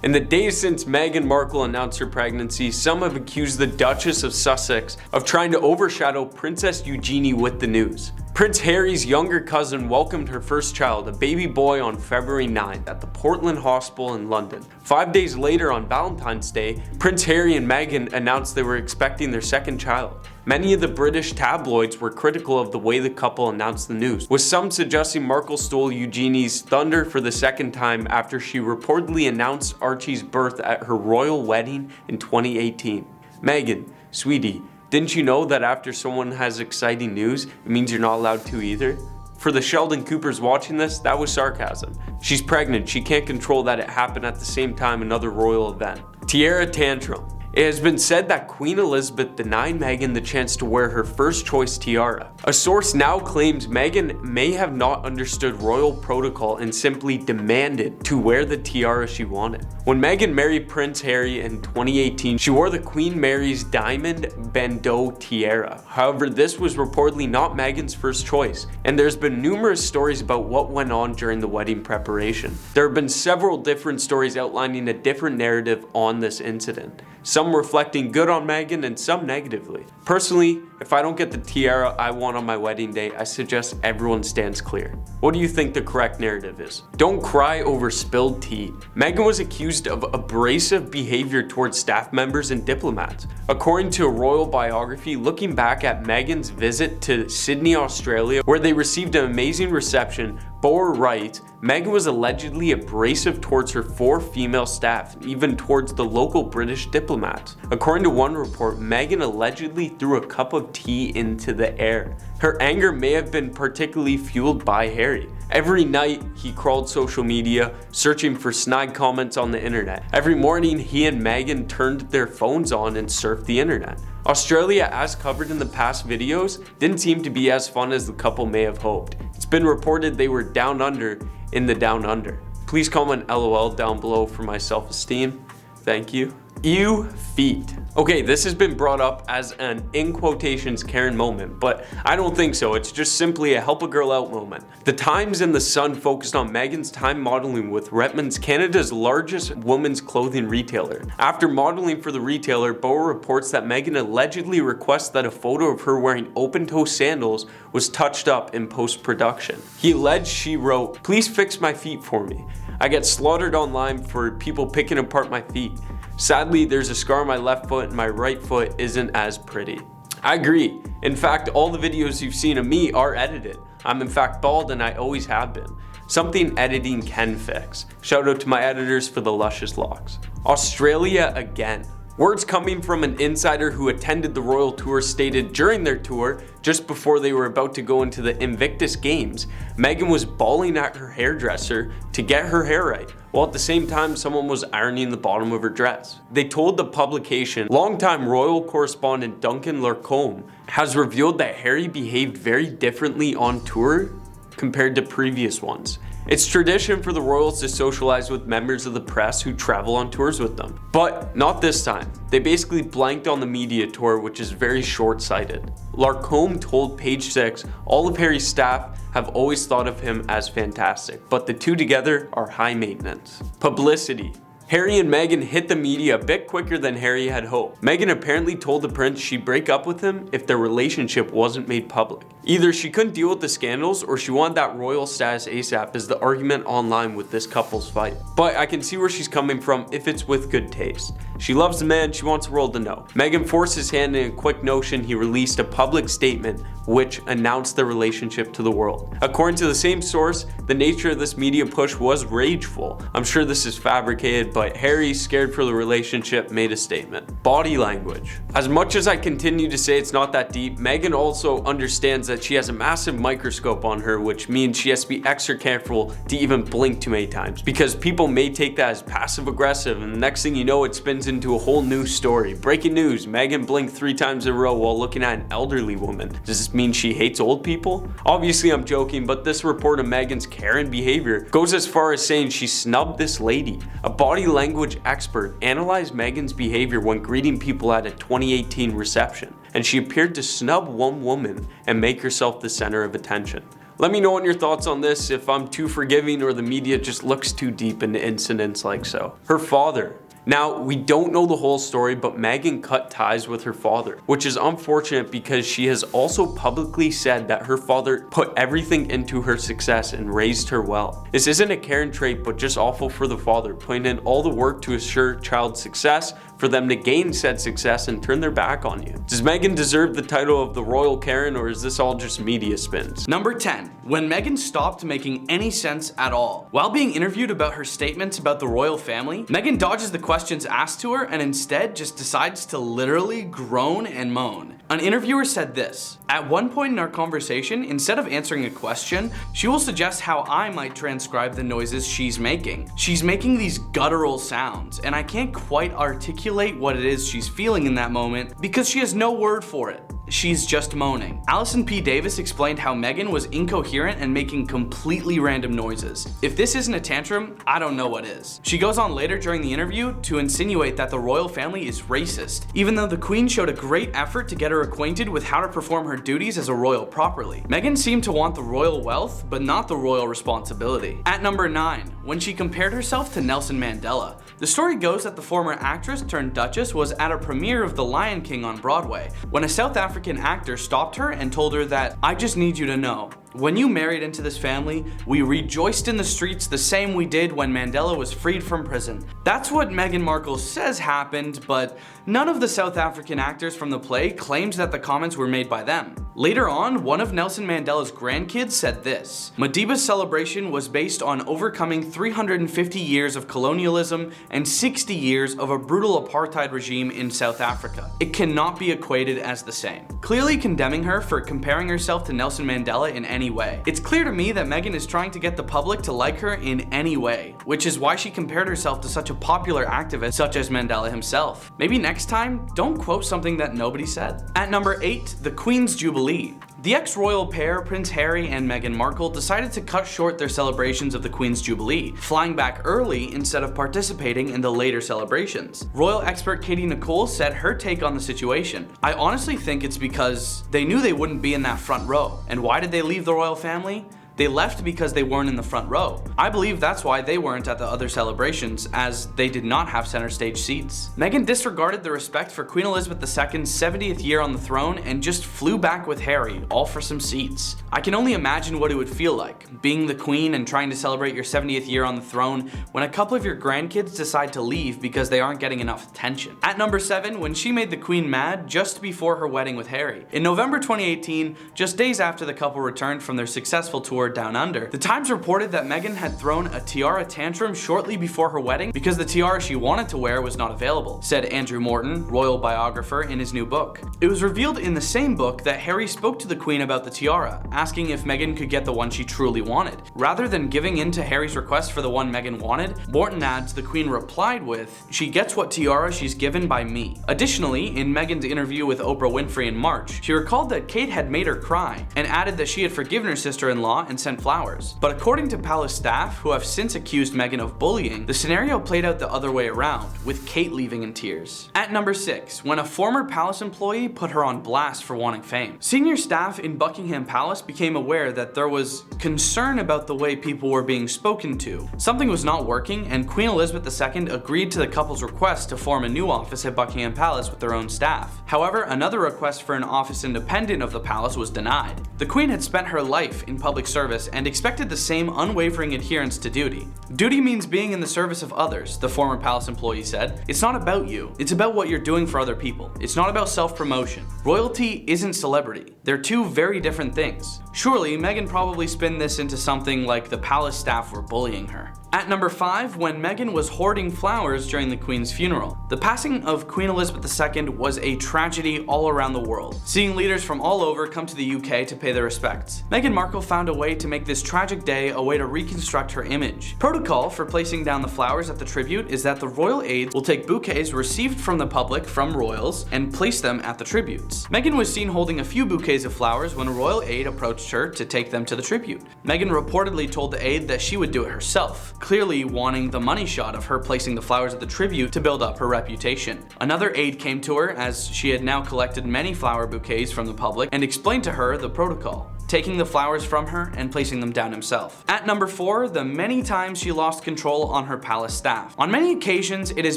In the days since Meghan Markle announced her pregnancy, some have accused the Duchess of Sussex of trying to overshadow Princess Eugenie with the news. Prince Harry's younger cousin welcomed her first child, a baby boy, on February 9th at the Portland Hospital in London. 5 days later, on Valentine's Day, Prince Harry and Meghan announced they were expecting their second child. Many of the British tabloids were critical of the way the couple announced the news, with some suggesting Markle stole Eugenie's thunder for the second time after she reportedly announced Archie's birth at her royal wedding in 2018. Meghan, sweetie, didn't you know that after someone has exciting news, it means you're not allowed to either? For the Sheldon Coopers watching this, that was sarcasm. She's pregnant, she can't control that it happened at the same time another royal event. Tiara Tantrum. It has been said that Queen Elizabeth denied Meghan the chance to wear her first choice tiara. A source now claims Meghan may have not understood royal protocol and simply demanded to wear the tiara she wanted. When Meghan married Prince Harry in 2018, she wore the Queen Mary's diamond bandeau tiara. However, this was reportedly not Meghan's first choice, and there's been numerous stories about what went on during the wedding preparation. There have been several different stories outlining a different narrative on this incident. some reflecting good on Meghan and some negatively. Personally, if I don't get the tiara I want on my wedding day, I suggest everyone stands clear. What do you think the correct narrative is? Don't cry over spilled tea. Meghan was accused of abrasive behavior towards staff members and diplomats. According to a royal biography, looking back at Meghan's visit to Sydney, Australia, where they received an amazing reception, Boer writes, Meghan was allegedly abrasive towards her 4 female staff, and even towards the local British diplomats. According to one report, Meghan allegedly threw a cup of tea into the air. Her anger may have been particularly fueled by Harry. Every night, he crawled social media, searching for snide comments on the internet. Every morning, he and Meghan turned their phones on and surfed the internet. Australia, as covered in the past videos, didn't seem to be as fun as the couple may have hoped. It's been reported they were down under in the down under. Please comment LOL down below for my self-esteem. Thank you. Ew feet. Okay, this has been brought up as an in quotations Karen moment, but I don't think so. It's just simply a help a girl out moment. The Times and the Sun focused on Meghan's time modeling with Redmond's, Canada's largest women's clothing retailer. After modeling for the retailer, Boer reports that Meghan allegedly requests that a photo of her wearing open-toe sandals was touched up in post-production. He alleged she wrote, "Please fix my feet for me. I get slaughtered online for people picking apart my feet. Sadly, there's a scar on my left foot and my right foot isn't as pretty." I agree. In fact, all the videos you've seen of me are edited. I'm in fact bald and I always have been. Something editing can fix. Shout out to my editors for the luscious locks. Australia again. Words coming from an insider who attended the royal tour stated during their tour, just before they were about to go into the Invictus Games, Meghan was bawling at her hairdresser to get her hair right, while at the same time someone was ironing the bottom of her dress. They told the publication, longtime royal correspondent Duncan Latham has revealed that Harry behaved very differently on tour compared to previous ones. It's tradition for the royals to socialize with members of the press who travel on tours with them. But not this time. They basically blanked on the media tour, which is very short-sighted. Latham told Page 6, all of Harry's staff have always thought of him as fantastic, but the two together are high maintenance. Publicity. Harry and Meghan hit the media a bit quicker than Harry had hoped. Meghan apparently told the prince she'd break up with him if their relationship wasn't made public. Either she couldn't deal with the scandals or she wanted that royal status ASAP is the argument online with this couple's fight. But I can see where she's coming from if it's with good taste. She loves the man, she wants the world to know. Meghan forced his hand in a quick notion he released a public statement which announced their relationship to the world. According to the same source, the nature of this media push was rageful. I'm sure this is fabricated, but Harry, scared for the relationship, made a statement. Body language. As much as I continue to say it's not that deep, Meghan also understands that she has a massive microscope on her, which means she has to be extra careful to even blink too many times, because people may take that as passive aggressive, and the next thing you know, it spins into a whole new story. Breaking news, Meghan blinked 3 times in a row while looking at an elderly woman. Does this mean she hates old people? Obviously I'm joking, but this report of Meghan's Karen behavior goes as far as saying she snubbed this lady. A body language expert analyzed Meghan's behavior when greeting people at a 2018 reception, and she appeared to snub one woman and make herself the center of attention. Let me know on your thoughts on this, if I'm too forgiving or the media just looks too deep into incidents like so. Her father. Now, we don't know the whole story, but Meghan cut ties with her father, which is unfortunate because she has also publicly said that her father put everything into her success and raised her well. This isn't a Karen trait, but just awful for the father, putting in all the work to assure child success, for them to gain said success and turn their back on you. Does Meghan deserve the title of the Royal Karen, or is this all just media spins? Number 10. When Meghan stopped making any sense at all. While being interviewed about her statements about the royal family, Meghan dodges the questions asked to her and instead just decides to literally groan and moan. An interviewer said this: "At one point in our conversation, instead of answering a question, she will suggest how I might transcribe the noises she's making. She's making these guttural sounds, and I can't quite articulate what it is she's feeling in that moment because she has no word for it. she's just moaning. Alison P. Davis explained how Meghan was incoherent and making completely random noises. If this isn't a tantrum, I don't know what is. She goes on later during the interview to insinuate that the royal family is racist, even though the Queen showed a great effort to get her acquainted with how to perform her duties as a royal properly. Meghan seemed to want the royal wealth, but not the royal responsibility. At number 9, when she compared herself to Nelson Mandela. The story goes that the former actress turned duchess was at a premiere of The Lion King on Broadway, when a South African actor stopped her and told her that, "I just need you to know, when you married into this family, we rejoiced in the streets the same we did when Mandela was freed from prison." That's what Meghan Markle says happened, but none of the South African actors from the play claims that the comments were made by them. Later on, one of Nelson Mandela's grandkids said this: "Madiba's celebration was based on overcoming 350 years of colonialism and 60 years of a brutal apartheid regime in South Africa. It cannot be equated as the same." Clearly condemning her for comparing herself to Nelson Mandela in any way. It's clear to me that Meghan is trying to get the public to like her in any way, which is why she compared herself to such a popular activist such as Mandela himself. Maybe next time, don't quote something that nobody said. At number 8, the Queen's Jubilee. The ex-royal pair, Prince Harry and Meghan Markle, decided to cut short their celebrations of the Queen's Jubilee, flying back early instead of participating in the later celebrations. Royal expert Katie Nicole said her take on the situation: "I honestly think it's because they knew they wouldn't be in that front row. And why did they leave the royal family? They left because they weren't in the front row. I believe that's why they weren't at the other celebrations, as they did not have center stage seats." Meghan disregarded the respect for Queen Elizabeth II's 70th year on the throne and just flew back with Harry, all for some seats. I can only imagine what it would feel like, being the Queen and trying to celebrate your 70th year on the throne when a couple of your grandkids decide to leave because they aren't getting enough attention. At number 7, when she made the Queen mad just before her wedding with Harry. In November 2018, just days after the couple returned from their successful tour Down Under, the Times reported that Meghan had thrown a tiara tantrum shortly before her wedding because the tiara she wanted to wear was not available, said Andrew Morton, royal biographer, in his new book. It was revealed in the same book that Harry spoke to the Queen about the tiara, asking if Meghan could get the one she truly wanted. Rather than giving in to Harry's request for the one Meghan wanted, Morton adds the Queen replied with, "She gets what tiara she's given by me." Additionally, in Meghan's interview with Oprah Winfrey in March, she recalled that Kate had made her cry, and added that she had forgiven her sister-in-law and sent flowers. But according to palace staff, who have since accused Meghan of bullying, the scenario played out the other way around, with Kate leaving in tears. At number 6, when a former palace employee put her on blast for wanting fame. Senior staff in Buckingham Palace became aware that there was concern about the way people were being spoken to. Something was not working, and Queen Elizabeth II agreed to the couple's request to form a new office at Buckingham Palace with their own staff. However, another request for an office independent of the palace was denied. The Queen had spent her life in public service and expected the same unwavering adherence to duty. "Duty means being in the service of others," the former palace employee said. "It's not about you. It's about what you're doing for other people. It's not about self-promotion. Royalty isn't celebrity. They're two very different things." Surely, Meghan probably spun this into something like the palace staff were bullying her. At number 5, when Meghan was hoarding flowers during the Queen's funeral. The passing of Queen Elizabeth II was a tragedy all around the world, seeing leaders from all over come to the UK to pay their respects. Meghan Markle found a way to make this tragic day a way to reconstruct her image. Protocol for placing down the flowers at the tribute is that the royal aides will take bouquets received from the public from royals and place them at the tributes. Meghan was seen holding a few bouquets of flowers when a royal aide approached her to take them to the tribute. Meghan reportedly told the aide that she would do it herself, clearly wanting the money shot of her placing the flowers at the tribute to build up her reputation. Another aide came to her as she had now collected many flower bouquets from the public and explained to her the protocol, taking the flowers from her and placing them down himself. At number 4, the many times she lost control on her palace staff. On many occasions, it has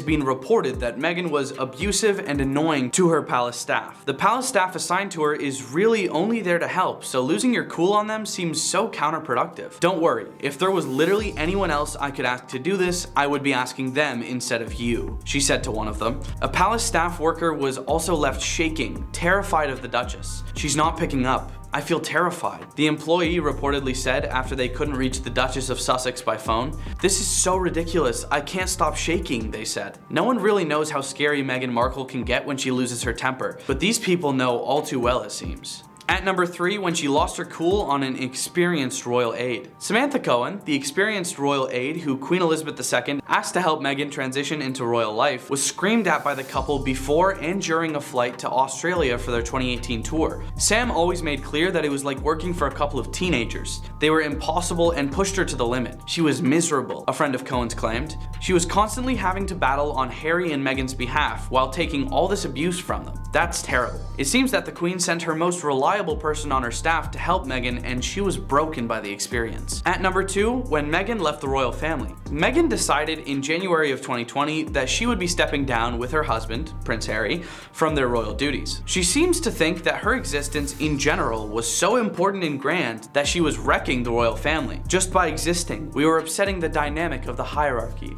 been reported that Meghan was abusive and annoying to her palace staff. The palace staff assigned to her is really only there to help, so losing your cool on them seems so counterproductive. Don't worry, if there was literally anyone else I could ask to do this, I would be asking them instead of you, she said to one of them. A palace staff worker was also left shaking, terrified of the Duchess. "She's not picking up. I feel terrified," the employee reportedly said after they couldn't reach the Duchess of Sussex by phone. "This is so ridiculous. I can't stop shaking," they said. No one really knows how scary Meghan Markle can get when she loses her temper, but these people know all too well, it seems. At number 3, when she lost her cool on an experienced royal aide. Samantha Cohen, the experienced royal aide who Queen Elizabeth II asked to help Meghan transition into royal life, was screamed at by the couple before and during a flight to Australia for their 2018 tour. Sam always made clear that it was like working for a couple of teenagers. They were impossible and pushed her to the limit. She was miserable, a friend of Cohen's claimed. She was constantly having to battle on Harry and Meghan's behalf while taking all this abuse from them. That's terrible. It seems that the Queen sent her most reliable person on her staff to help Meghan, and she was broken by the experience. At number 2, when Meghan left the royal family. Meghan decided in January of 2020 that she would be stepping down with her husband, Prince Harry, from their royal duties. She seems to think that her existence in general was so important and grand that she was wrecking the royal family. Just by existing, we were upsetting the dynamic of the hierarchy.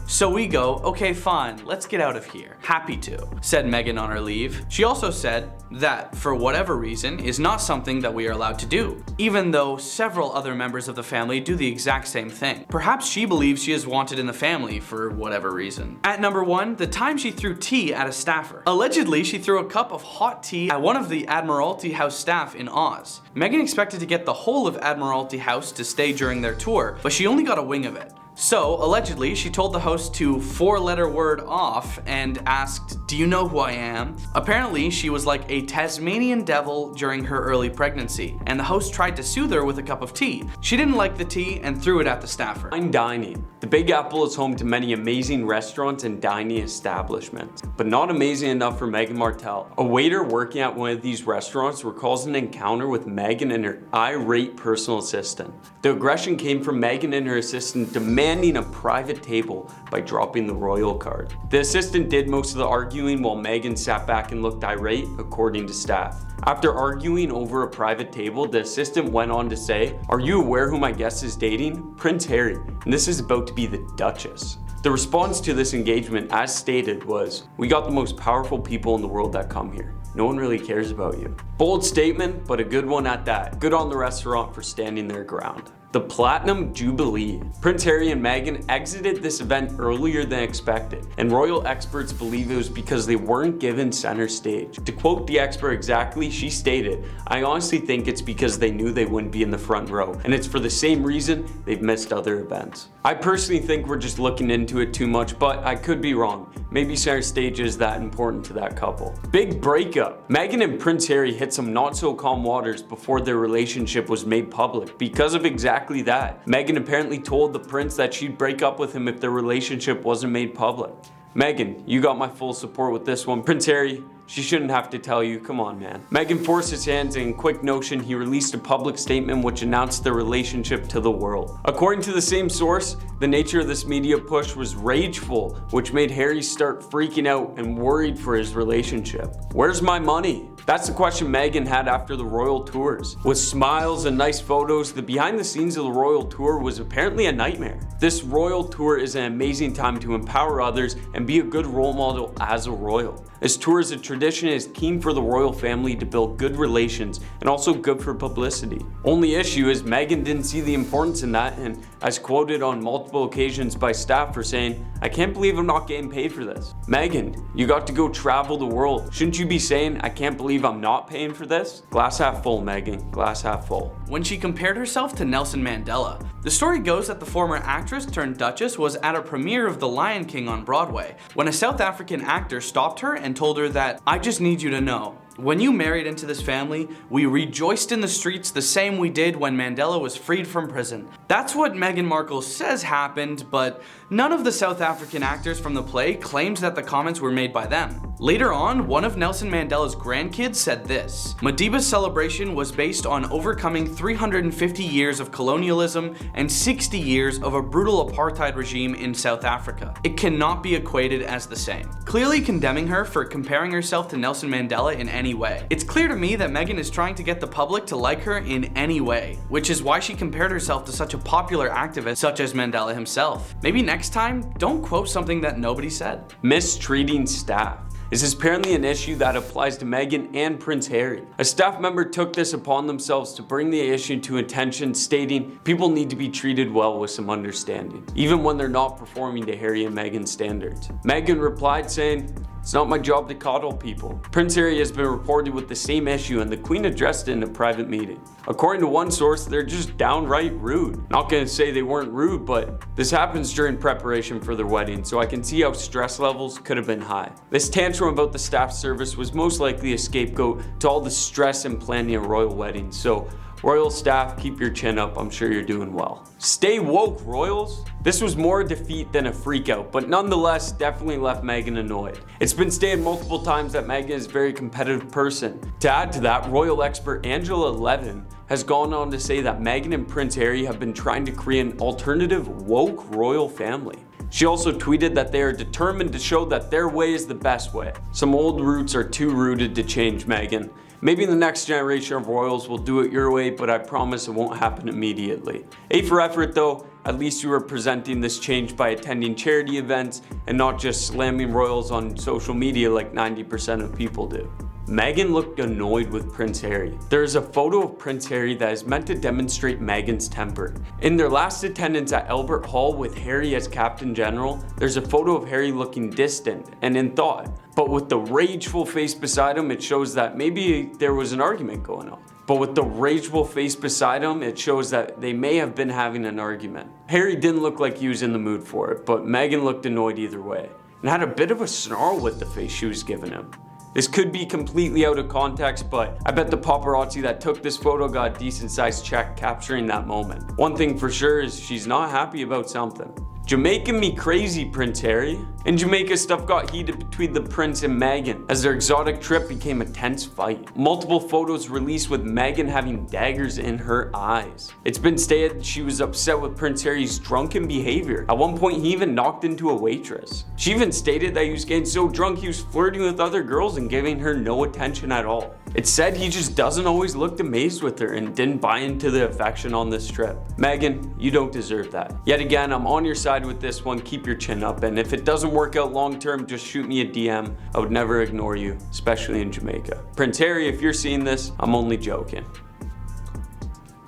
So we go, okay fine, let's get out of here. Happy to, said Meghan on her leave. She also said that, for whatever reason, is not something that we are allowed to do, even though several other members of the family do the exact same thing. Perhaps she believes she is wanted in the family for whatever reason. At number 1, the time she threw tea at a staffer. Allegedly, she threw a cup of hot tea at one of the Admiralty House staff in Oz. Meghan expected to get the whole of Admiralty House to stay during their tour, but she only got a wing of it. So, allegedly, she told the host to 4-letter word off and asked, "Do you know who I am?" Apparently, she was like a Tasmanian devil during her early pregnancy, and the host tried to soothe her with a cup of tea. She didn't like the tea and threw it at the staffer. Fine dining. The Big Apple is home to many amazing restaurants and dining establishments, but not amazing enough for Meghan Markle. A waiter working at one of these restaurants recalls an encounter with Meghan and her irate personal assistant. The aggression came from Meghan and her assistant demanding a private table by dropping the royal card. The assistant did most of the arguing while Meghan sat back and looked irate, according to staff. After arguing over a private table, the assistant went on to say, "Are you aware who my guest is dating? Prince Harry, and this is about to be the Duchess." The response to this engagement, as stated, was, "We got the most powerful people in the world that come here. No one really cares about you." Bold statement, but a good one at that. Good on the restaurant for standing their ground. The Platinum Jubilee. Prince Harry and Meghan exited this event earlier than expected, and royal experts believe it was because they weren't given center stage. To quote the expert exactly, she stated, "I honestly think it's because they knew they wouldn't be in the front row, and it's for the same reason they've missed other events." I personally think we're just looking into it too much, but I could be wrong. Maybe center stage is that important to that couple. Big breakup. Meghan and Prince Harry hit some not so calm waters before their relationship was made public. Because of exactly that, Meghan apparently told the prince that she'd break up with him if their relationship wasn't made public. Meghan, you got my full support with this one. Prince Harry, she shouldn't have to tell you, come on man. Meghan forced his hands, and in quick notion, he released a public statement which announced their relationship to the world. According to the same source, the nature of this media push was rageful, which made Harry start freaking out and worried for his relationship. Where's my money? That's the question Meghan had after the royal tours. With smiles and nice photos, the behind the scenes of the royal tour was apparently a nightmare. This royal tour is an amazing time to empower others and be a good role model as a royal. This tour is a tradition and is keen for the royal family to build good relations and also good for publicity. Only issue is Meghan didn't see the importance in that, and as quoted on multiple occasions by staff for saying, "I can't believe I'm not getting paid for this." Meghan, you got to go travel the world. Shouldn't you be saying, "I can't believe I'm not paying for this"? Glass half full, Meghan. Glass half full. When she compared herself to Nelson Mandela. The story goes that the former actress turned Duchess was at a premiere of The Lion King on Broadway when a South African actor stopped her and told her that, "I just need you to know, when you married into this family, we rejoiced in the streets the same we did when Mandela was freed from prison." That's what Meghan Markle says happened, but none of the South African actors from the play claims that the comments were made by them. Later on, one of Nelson Mandela's grandkids said this: "Madiba's celebration was based on overcoming 350 years of colonialism and 60 years of a brutal apartheid regime in South Africa. It cannot be equated as the same." Clearly condemning her for comparing herself to Nelson Mandela in any way. It's clear to me that Meghan is trying to get the public to like her in any way, which is why she compared herself to such a popular activist such as Mandela himself. Maybe next time, don't quote something that nobody said. Mistreating staff. This is apparently an issue that applies to Meghan and Prince Harry. A staff member took this upon themselves to bring the issue to attention, stating people need to be treated well with some understanding, even when they're not performing to Harry and Meghan's standards. Meghan replied saying, It's not my job to coddle people. Prince Harry has been reported with the same issue and the Queen addressed it in a private meeting. According to one source, they're just downright rude. Not gonna say they weren't rude, but this happens during preparation for their wedding, so I can see how stress levels could have been high. This tantrum about the staff service was most likely a scapegoat to all the stress and planning a royal wedding, so royal staff, keep your chin up, I'm sure you're doing well. Stay woke, royals! This was more a defeat than a freakout, but nonetheless definitely left Meghan annoyed. It's been stated multiple times that Meghan is a very competitive person. To add to that, royal expert Angela Latham has gone on to say that Meghan and Prince Harry have been trying to create an alternative woke royal family. She also tweeted that they are determined to show that their way is the best way. Some old roots are too rooted to change, Meghan. Maybe the next generation of royals will do it your way, but I promise it won't happen immediately. A for effort though, at least you are presenting this change by attending charity events and not just slamming royals on social media like 90% of people do. Meghan looked annoyed with Prince Harry. There is a photo of Prince Harry that is meant to demonstrate Meghan's temper. In their last attendance at Albert Hall with Harry as Captain General, there's a photo of Harry looking distant and in thought. But with the rageful face beside him, it shows that maybe there was an argument going on. But with the rageful face beside him, it shows that they may have been having an argument. Harry didn't look like he was in the mood for it, but Meghan looked annoyed either way, and had a bit of a snarl with the face she was giving him. This could be completely out of context, but I bet the paparazzi that took this photo got a decent sized check capturing that moment. One thing for sure is she's not happy about something. Jamaican me crazy, Prince Harry. In Jamaica, stuff got heated between the prince and Meghan as their exotic trip became a tense fight. Multiple photos released with Meghan having daggers in her eyes. It's been stated she was upset with Prince Harry's drunken behavior. At one point, he even knocked into a waitress. She even stated that he was getting so drunk he was flirting with other girls and giving her no attention at all. It's said he just doesn't always look amazed with her and didn't buy into the affection on this trip. Meghan, you don't deserve that. Yet again, I'm on your side with this one. Keep your chin up, and if it doesn't work out long term, just shoot me a DM. I would never ignore you, especially in Jamaica. Prince Harry, if you're seeing this, I'm only joking.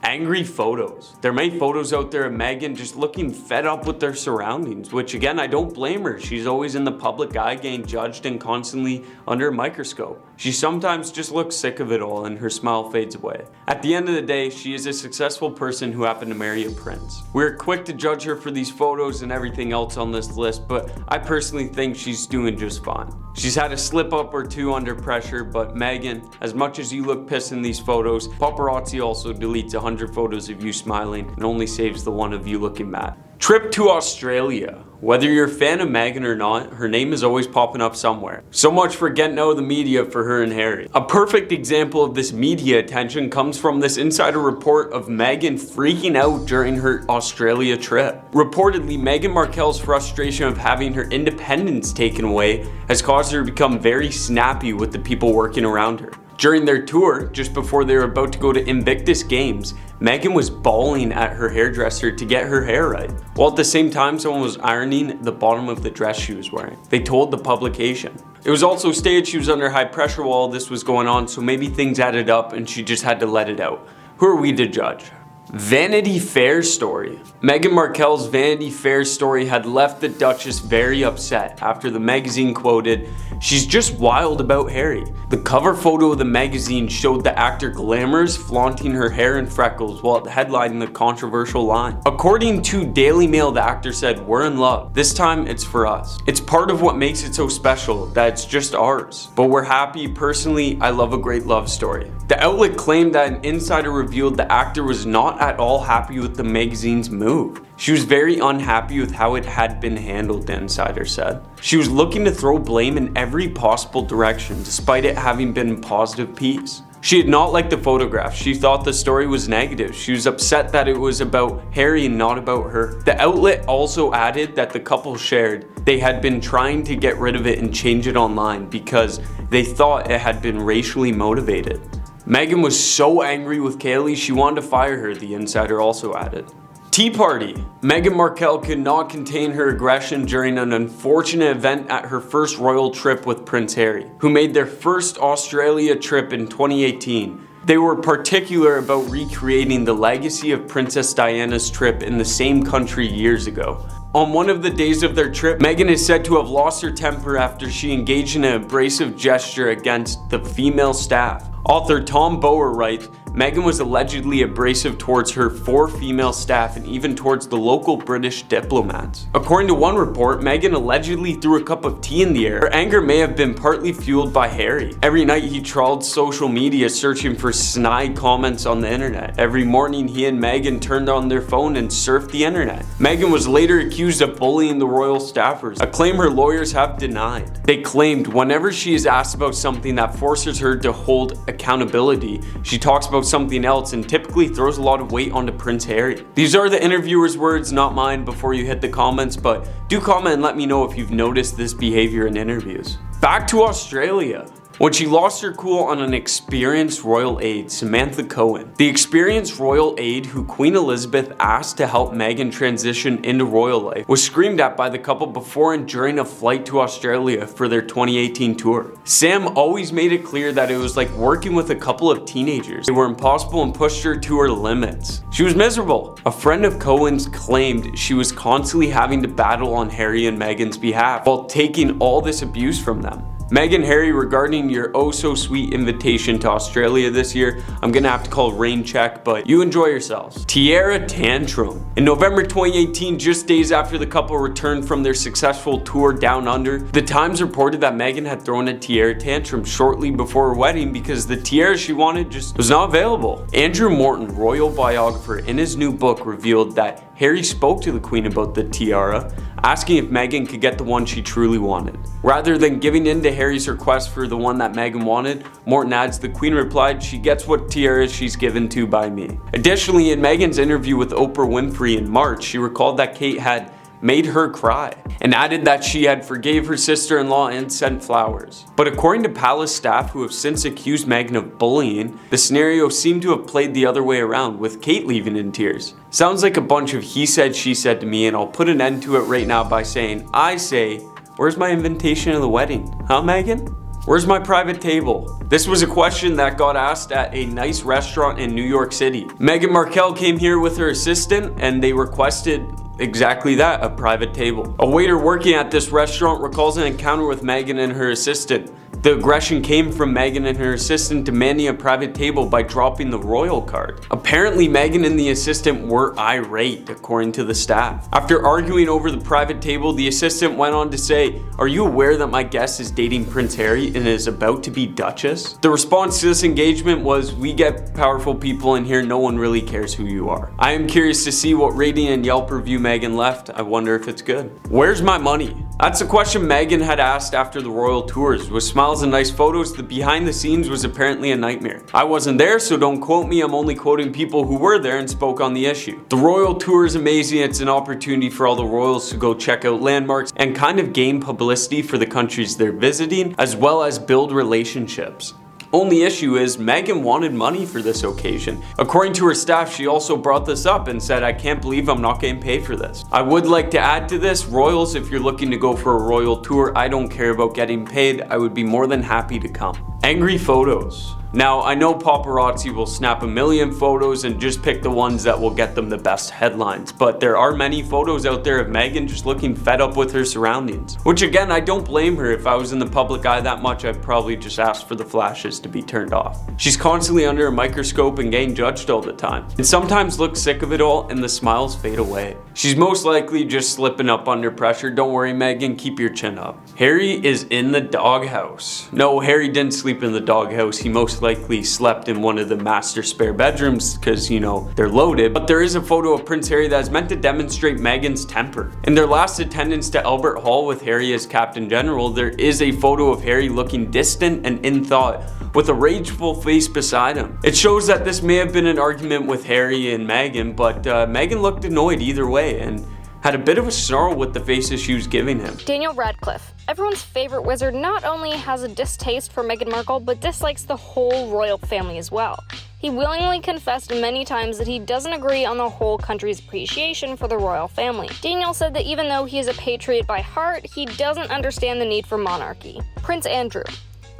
Angry photos. There are many photos out there of Meghan just looking fed up with their surroundings, which again, I don't blame her. She's always in the public eye getting judged and constantly under a microscope. She sometimes just looks sick of it all and her smile fades away. At the end of the day, she is a successful person who happened to marry a prince. We're quick to judge her for these photos and everything else on this list, but I personally think she's doing just fine. She's had a slip up or two under pressure, but Meghan, as much as you look pissed in these photos, paparazzi also deletes 100 photos of you smiling and only saves the one of you looking mad. Trip to Australia. Whether you're a fan of Meghan or not, her name is always popping up somewhere. So much for getting out of the media for her and Harry. A perfect example of this media attention comes from this insider report of Meghan freaking out during her Australia trip. Reportedly, Meghan Markle's frustration of having her independence taken away has caused her to become very snappy with the people working around her. During their tour, just before they were about to go to Invictus Games, Meghan was bawling at her hairdresser to get her hair right, while at the same time someone was ironing the bottom of the dress she was wearing. They told the publication. It was also stated she was under high pressure while this was going on, so maybe things added up and she just had to let it out. Who are we to judge? Vanity Fair story. Meghan Markle's Vanity Fair story had left the Duchess very upset after the magazine quoted, "She's just wild about Harry." The cover photo of the magazine showed the actor glamorous flaunting her hair and freckles while headlining the controversial line. According to Daily Mail, the actor said, "We're in love. This time it's for us. It's part of what makes it so special that it's just ours. But we're happy. Personally, I love a great love story." The outlet claimed that an insider revealed the actor was not at all happy with the magazine's move. She was very unhappy with how it had been handled, the insider said. She was looking to throw blame in every possible direction, despite it having been a positive piece. She did not like the photograph. She thought the story was negative. She was upset that it was about Harry and not about her. The outlet also added that the couple shared they had been trying to get rid of it and change it online because they thought it had been racially motivated. Meghan was so angry with Kelly she wanted to fire her, the insider also added. Tea party. Meghan Markle could not contain her aggression during an unfortunate event at her first royal trip with Prince Harry, who made their first Australia trip in 2018. They were particular about recreating the legacy of Princess Diana's trip in the same country years ago. On one of the days of their trip, Meghan is said to have lost her temper after she engaged in an abrasive gesture against the female staff. Author Tom Bower writes, Meghan was allegedly abrasive towards her 4 female staff and even towards the local British diplomats. According to one report, Meghan allegedly threw a cup of tea in the air. Her anger may have been partly fueled by Harry. Every night he trawled social media searching for snide comments on the internet. Every morning he and Meghan turned on their phone and surfed the internet. Meghan was later accused of bullying the royal staffers, a claim her lawyers have denied. They claimed whenever she is asked about something that forces her to hold accountability, she talks about something else and typically throws a lot of weight onto Prince Harry. These are the interviewer's words, not mine, before you hit the comments, but do comment and let me know if you've noticed this behavior in interviews. Back to Australia. When she lost her cool on an experienced royal aide, Samantha Cohen. The experienced royal aide who Queen Elizabeth asked to help Meghan transition into royal life was screamed at by the couple before and during a flight to Australia for their 2018 tour. Sam always made it clear that it was like working with a couple of teenagers. They were impossible and pushed her to her limits. She was miserable. A friend of Cohen's claimed she was constantly having to battle on Harry and Meghan's behalf while taking all this abuse from them. Meghan, Harry, regarding your oh so sweet invitation to Australia this year, I'm gonna have to call rain check, but you enjoy yourselves. Tiara Tantrum. In November 2018, just days after the couple returned from their successful tour down under, the Times reported that Meghan had thrown a tiara tantrum shortly before her wedding because the tiara she wanted just was not available. Andrew Morton, royal biographer, in his new book revealed that Harry spoke to the Queen about the tiara, asking if Meghan could get the one she truly wanted. Rather than giving in to Harry's request for the one that Meghan wanted, Morton adds the Queen replied she gets what tiara she's given to by me. Additionally, in Meghan's interview with Oprah Winfrey in March, she recalled that Kate had made her cry, and added that she had forgave her sister-in-law and sent flowers. But according to palace staff who have since accused Meghan of bullying, the scenario seemed to have played the other way around, with Kate leaving in tears. Sounds like a bunch of he said, she said to me, and I'll put an end to it right now by saying, I say, where's my invitation to the wedding? Huh, Meghan? Where's my private table? This was a question that got asked at a nice restaurant in New York City. Meghan Markle came here with her assistant and they requested exactly that, a private table. A waiter working at this restaurant recalls an encounter with Meghan and her assistant. The aggression came from Meghan and her assistant demanding a private table by dropping the royal card. Apparently, Meghan and the assistant were irate, according to the staff. After arguing over the private table, the assistant went on to say, "Are you aware that my guest is dating Prince Harry and is about to be Duchess?" The response to this engagement was, "We get powerful people in here, no one really cares who you are." I am curious to see what rating and Yelp review Meghan left. I wonder if it's good. Where's my money? That's a question Meghan had asked after the royal tours. With smiles and nice photos, the behind the scenes was apparently a nightmare. I wasn't there, so don't quote me. I'm only quoting people who were there and spoke on the issue. The royal tour is amazing. It's an opportunity for all the royals to go check out landmarks and kind of gain publicity for the countries they're visiting, as well as build relationships. Only issue is Meghan wanted money for this occasion. According to her staff, she also brought this up and said, "I can't believe I'm not getting paid for this." I would like to add to this, royals, if you're looking to go for a royal tour, I don't care about getting paid. I would be more than happy to come. Angry photos. Now, I know paparazzi will snap a million photos and just pick the ones that will get them the best headlines, but there are many photos out there of Meghan just looking fed up with her surroundings. Which again, I don't blame her. If I was in the public eye that much, I'd probably just ask for the flashes to be turned off. She's constantly under a microscope and getting judged all the time, and sometimes looks sick of it all and the smiles fade away. She's most likely just slipping up under pressure. Don't worry, Meghan, keep your chin up. Harry is in the doghouse. No, Harry didn't sleep in the doghouse. He most likely slept in one of the master spare bedrooms because, you know, they're loaded. But there is a photo of Prince Harry that is meant to demonstrate Meghan's temper. In their last attendance to Albert Hall with Harry as Captain General, there is a photo of Harry looking distant and in thought, with a rageful face beside him. It shows that this may have been an argument with Harry and Meghan, but Meghan looked annoyed either way and had a bit of a snarl with the faces she was giving him. Daniel Radcliffe, everyone's favorite wizard, not only has a distaste for Meghan Markle, but dislikes the whole royal family as well. He willingly confessed many times that he doesn't agree on the whole country's appreciation for the royal family. Daniel said that even though he is a patriot by heart, he doesn't understand the need for monarchy. Prince Andrew.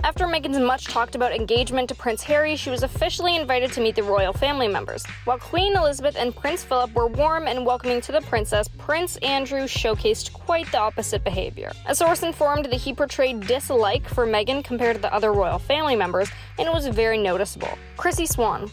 After Meghan's much talked about engagement to Prince Harry, she was officially invited to meet the royal family members. While Queen Elizabeth and Prince Philip were warm and welcoming to the princess, Prince Andrew showcased quite the opposite behavior. A source informed that he portrayed dislike for Meghan compared to the other royal family members, and it was very noticeable. Chrissy Swan,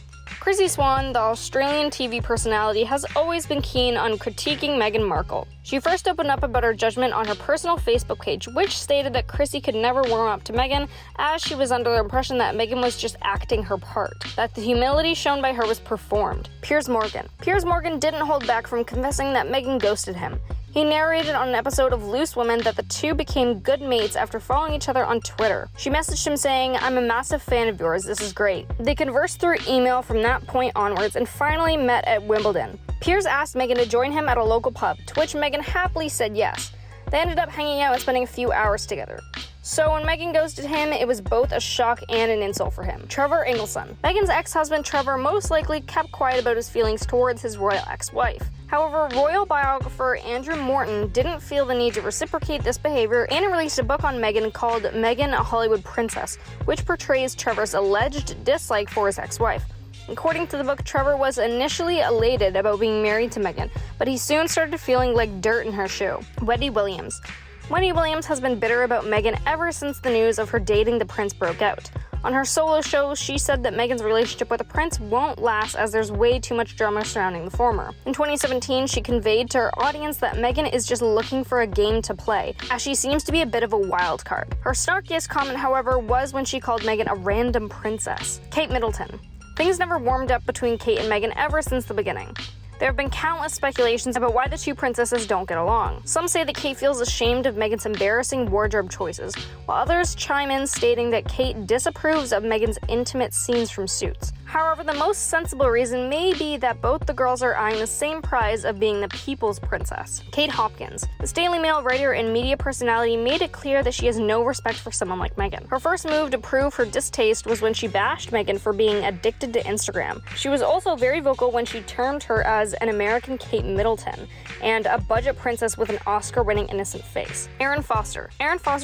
the Australian TV personality, has always been keen on critiquing Meghan Markle. She first opened up about her judgment on her personal Facebook page, which stated that Chrissy could never warm up to Meghan, as she was under the impression that Meghan was just acting her part, that the humility shown by her was performed. Piers Morgan didn't hold back from confessing that Meghan ghosted him. He narrated on an episode of Loose Women that the two became good mates after following each other on Twitter. She messaged him saying, "I'm a massive fan of yours, this is great." They conversed through email from that point onwards and finally met at Wimbledon. Piers asked Meghan to join him at a local pub, to which Meghan happily said yes. They ended up hanging out and spending a few hours together. So when Meghan ghosted him, it was both a shock and an insult for him. Trevor Ingleston. Meghan's ex-husband Trevor most likely kept quiet about his feelings towards his royal ex-wife. However, royal biographer Andrew Morton didn't feel the need to reciprocate this behavior and released a book on Meghan called Meghan, a Hollywood Princess, which portrays Trevor's alleged dislike for his ex-wife. According to the book, Trevor was initially elated about being married to Meghan, but he soon started feeling like dirt in her shoe. Wendy Williams has been bitter about Meghan ever since the news of her dating the prince broke out. On her solo show, she said that Meghan's relationship with the prince won't last as there's way too much drama surrounding the former. In 2017, she conveyed to her audience that Meghan is just looking for a game to play, as she seems to be a bit of a wild card. Her snarkiest comment, however, was when she called Meghan a random princess. Kate Middleton. Things never warmed up between Kate and Meghan ever since the beginning. There have been countless speculations about why the two princesses don't get along. Some say that Kate feels ashamed of Meghan's embarrassing wardrobe choices, while others chime in stating that Kate disapproves of Meghan's intimate scenes from Suits. However, the most sensible reason may be that both the girls are eyeing the same prize of being the people's princess. Kate Hopkins, the Daily Mail writer and media personality, made it clear that she has no respect for someone like Meghan. Her first move to prove her distaste was when she bashed Meghan for being addicted to Instagram. She was also very vocal when she termed her as an American Kate Middleton and a budget princess with an Oscar-winning innocent face. Erin Foster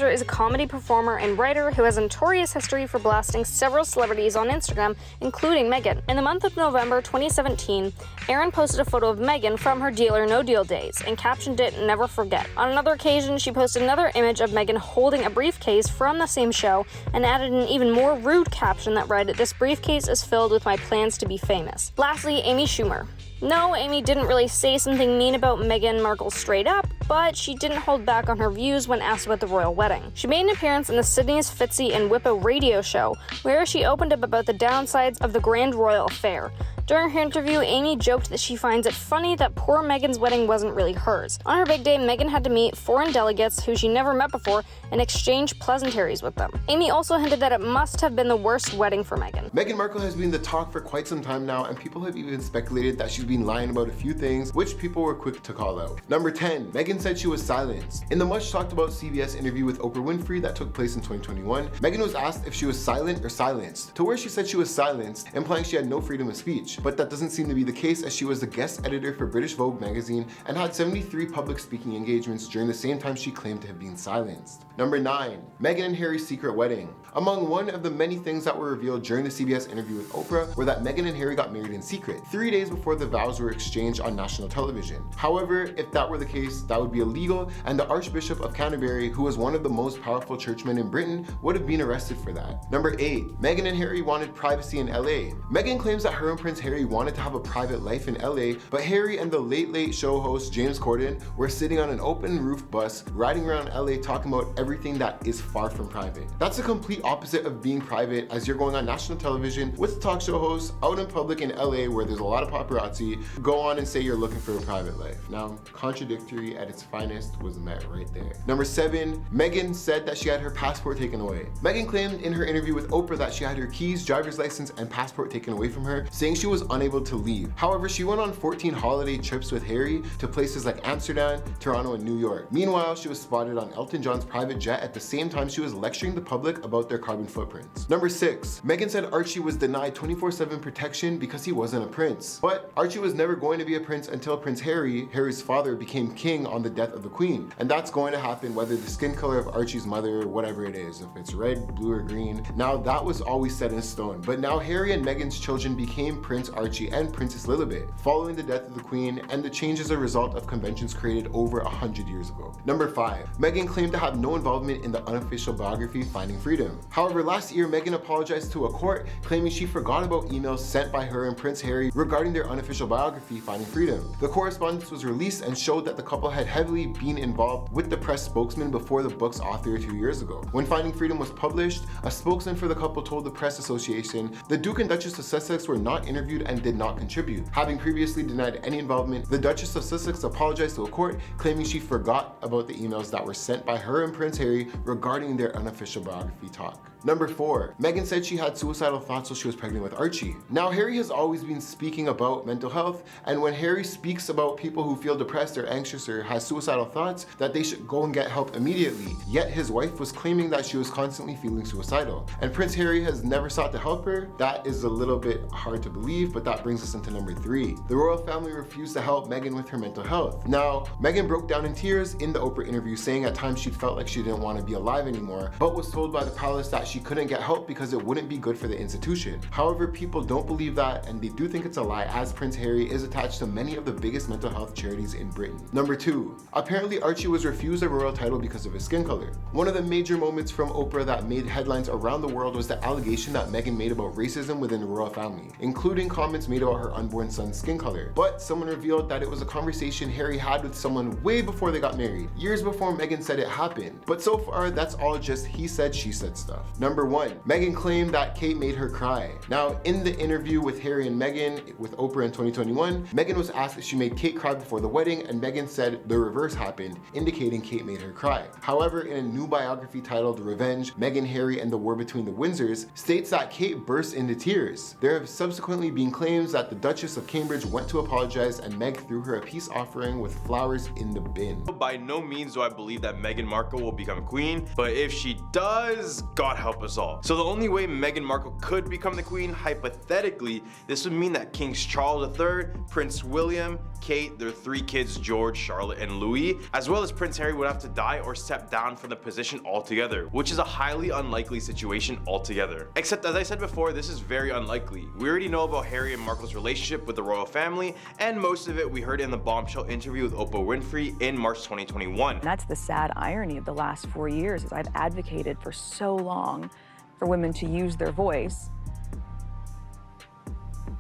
is a comedy performer and writer who has a notorious history for blasting several celebrities on Instagram, including Meghan. In the month of November 2017, Erin posted a photo of Meghan from her Deal or No Deal days and captioned it, "Never forget." On another occasion, she posted another image of Meghan holding a briefcase from the same show and added an even more rude caption that read, "This briefcase is filled with my plans to be famous." Lastly, Amy Schumer. No, Amy didn't really say something mean about Meghan Markle straight up, but she didn't hold back on her views when asked about the royal wedding. She made an appearance in the Sydney's Fitzy and Whippo radio show, where she opened up about the downsides of the grand royal affair. During her interview, Amy joked that she finds it funny that poor Meghan's wedding wasn't really hers. On her big day, Meghan had to meet foreign delegates who she never met before and exchange pleasantries with them. Amy also hinted that it must have been the worst wedding for Meghan. Meghan Markle has been the talk for quite some time now, and people have even speculated that she's been lying about a few things, which people were quick to call out. Number 10, Meghan said she was silenced. In the much talked about CBS interview with Oprah Winfrey that took place in 2021, Meghan was asked if she was silent or silenced, to where she said she was silenced, implying she had no freedom of speech. But that doesn't seem to be the case, as she was the guest editor for British Vogue magazine and had 73 public speaking engagements during the same time she claimed to have been silenced. Number 9, Meghan and Harry's secret wedding. Among one of the many things that were revealed during the CBS interview with Oprah were that Meghan and Harry got married in secret, 3 days before the vows were exchanged on national television. However, if that were the case, that would be illegal, and the Archbishop of Canterbury, who was one of the most powerful churchmen in Britain, would have been arrested for that. Number 8, Meghan and Harry wanted privacy in LA. Meghan claims that her and Prince Harry wanted to have a private life in LA, but Harry and the Late Late Show host James Corden were sitting on an open roof bus riding around LA talking about everything that is far from private. That's a complete opposite of being private, as you're going on national television with talk show hosts out in public in LA where there's a lot of paparazzi, go on and say you're looking for a private life. Now, contradictory at its finest was met right there. Number 7, Meghan said that she had her passport taken away. Meghan claimed in her interview with Oprah that she had her keys, driver's license, and passport taken away from her, saying she was unable to leave. However, she went on 14 holiday trips with Harry to places like Amsterdam, Toronto, and New York. Meanwhile, she was spotted on Elton John's private jet at the same time she was lecturing the public about their carbon footprints. Number 6. Meghan said Archie was denied 24/7 protection because he wasn't a prince. But Archie was never going to be a prince until Prince Harry, Harry's father, became king on the death of the Queen. And that's going to happen whether the skin color of Archie's mother, whatever it is, if it's red, blue, or green. Now that was always set in stone. But now Harry and Meghan's children became Prince Archie and Princess Lilibet following the death of the Queen, and the change is a result of conventions created over 100 years ago. Number 5. Meghan claimed to have no involvement in the unofficial biography Finding Freedom. However, last year Meghan apologized to a court claiming she forgot about emails sent by her and Prince Harry regarding their unofficial biography Finding Freedom. The correspondence was released and showed that the couple had heavily been involved with the press spokesman before the book's author 2 years ago. When Finding Freedom was published, a spokesman for the couple told the Press Association the Duke and Duchess of Sussex were not interviewed and did not contribute. Having previously denied any involvement, the Duchess of Sussex apologized to a court claiming she forgot about the emails that were sent by her and Prince Harry regarding their unofficial biography talk. Number 4. Meghan said she had suicidal thoughts while she was pregnant with Archie. Now, Harry has always been speaking about mental health, and when Harry speaks about people who feel depressed or anxious or has suicidal thoughts, that they should go and get help immediately. Yet his wife was claiming that she was constantly feeling suicidal. And Prince Harry has never sought to help her. That is a little bit hard to believe, but that brings us into number 3. The royal family refused to help Meghan with her mental health. Now, Meghan broke down in tears in the Oprah interview, saying at times she felt like she didn't want to be alive anymore, but was told by the palace that she couldn't get help because it wouldn't be good for the institution. However, people don't believe that, and they do think it's a lie, as Prince Harry is attached to many of the biggest mental health charities in Britain. Number 2. Apparently Archie was refused a royal title because of his skin color. One of the major moments from Oprah that made headlines around the world was the allegation that Meghan made about racism within the royal family, including comments made about her unborn son's skin color. But someone revealed that it was a conversation Harry had with someone way before they got married, years before Meghan said it happened. But so far, that's all just he said, she said stuff. Number 1. Meghan claimed that Kate made her cry. Now, in the interview with Harry and Meghan with Oprah in 2021, Meghan was asked if she made Kate cry before the wedding, and Meghan said the reverse happened, indicating Kate made her cry. However, in a new biography titled Revenge, Meghan, Harry, and the War Between the Windsors, states that Kate burst into tears. There have subsequently been claims that the Duchess of Cambridge went to apologize, and Meg threw her a peace offering with flowers in the bin. By no means do I believe that Meghan Markle will become queen, but if she does, God help us all. So the only way Meghan Markle could become the queen, hypothetically, this would mean that King Charles III, Prince William, Kate, their 3 kids, George, Charlotte, and Louis, as well as Prince Harry, would have to die or step down from the position altogether, which is a highly unlikely situation altogether. Except, as I said before, this is very unlikely. We already know about Harry and Markle's relationship with the royal family, and most of it we heard in the bombshell interview with Oprah Winfrey in March 2021. That's the sad irony of the last 4 years, is I've advocated for so long for women to use their voice,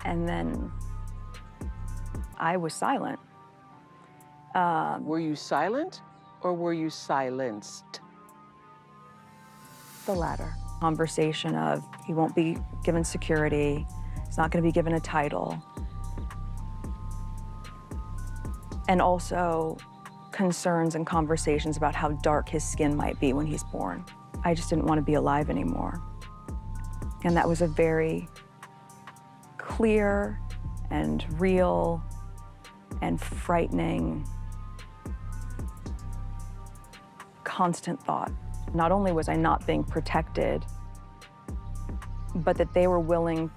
and then I was silent. Were you silent or were you silenced? The latter. Conversation of he won't be given security, he's not going to be given a title, and also concerns and conversations about how dark his skin might be when he's born. I just didn't want to be alive anymore. And that was a very clear and real and frightening, constant thought. Not only was I not being protected, but that they were willing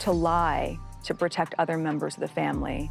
to lie to protect other members of the family,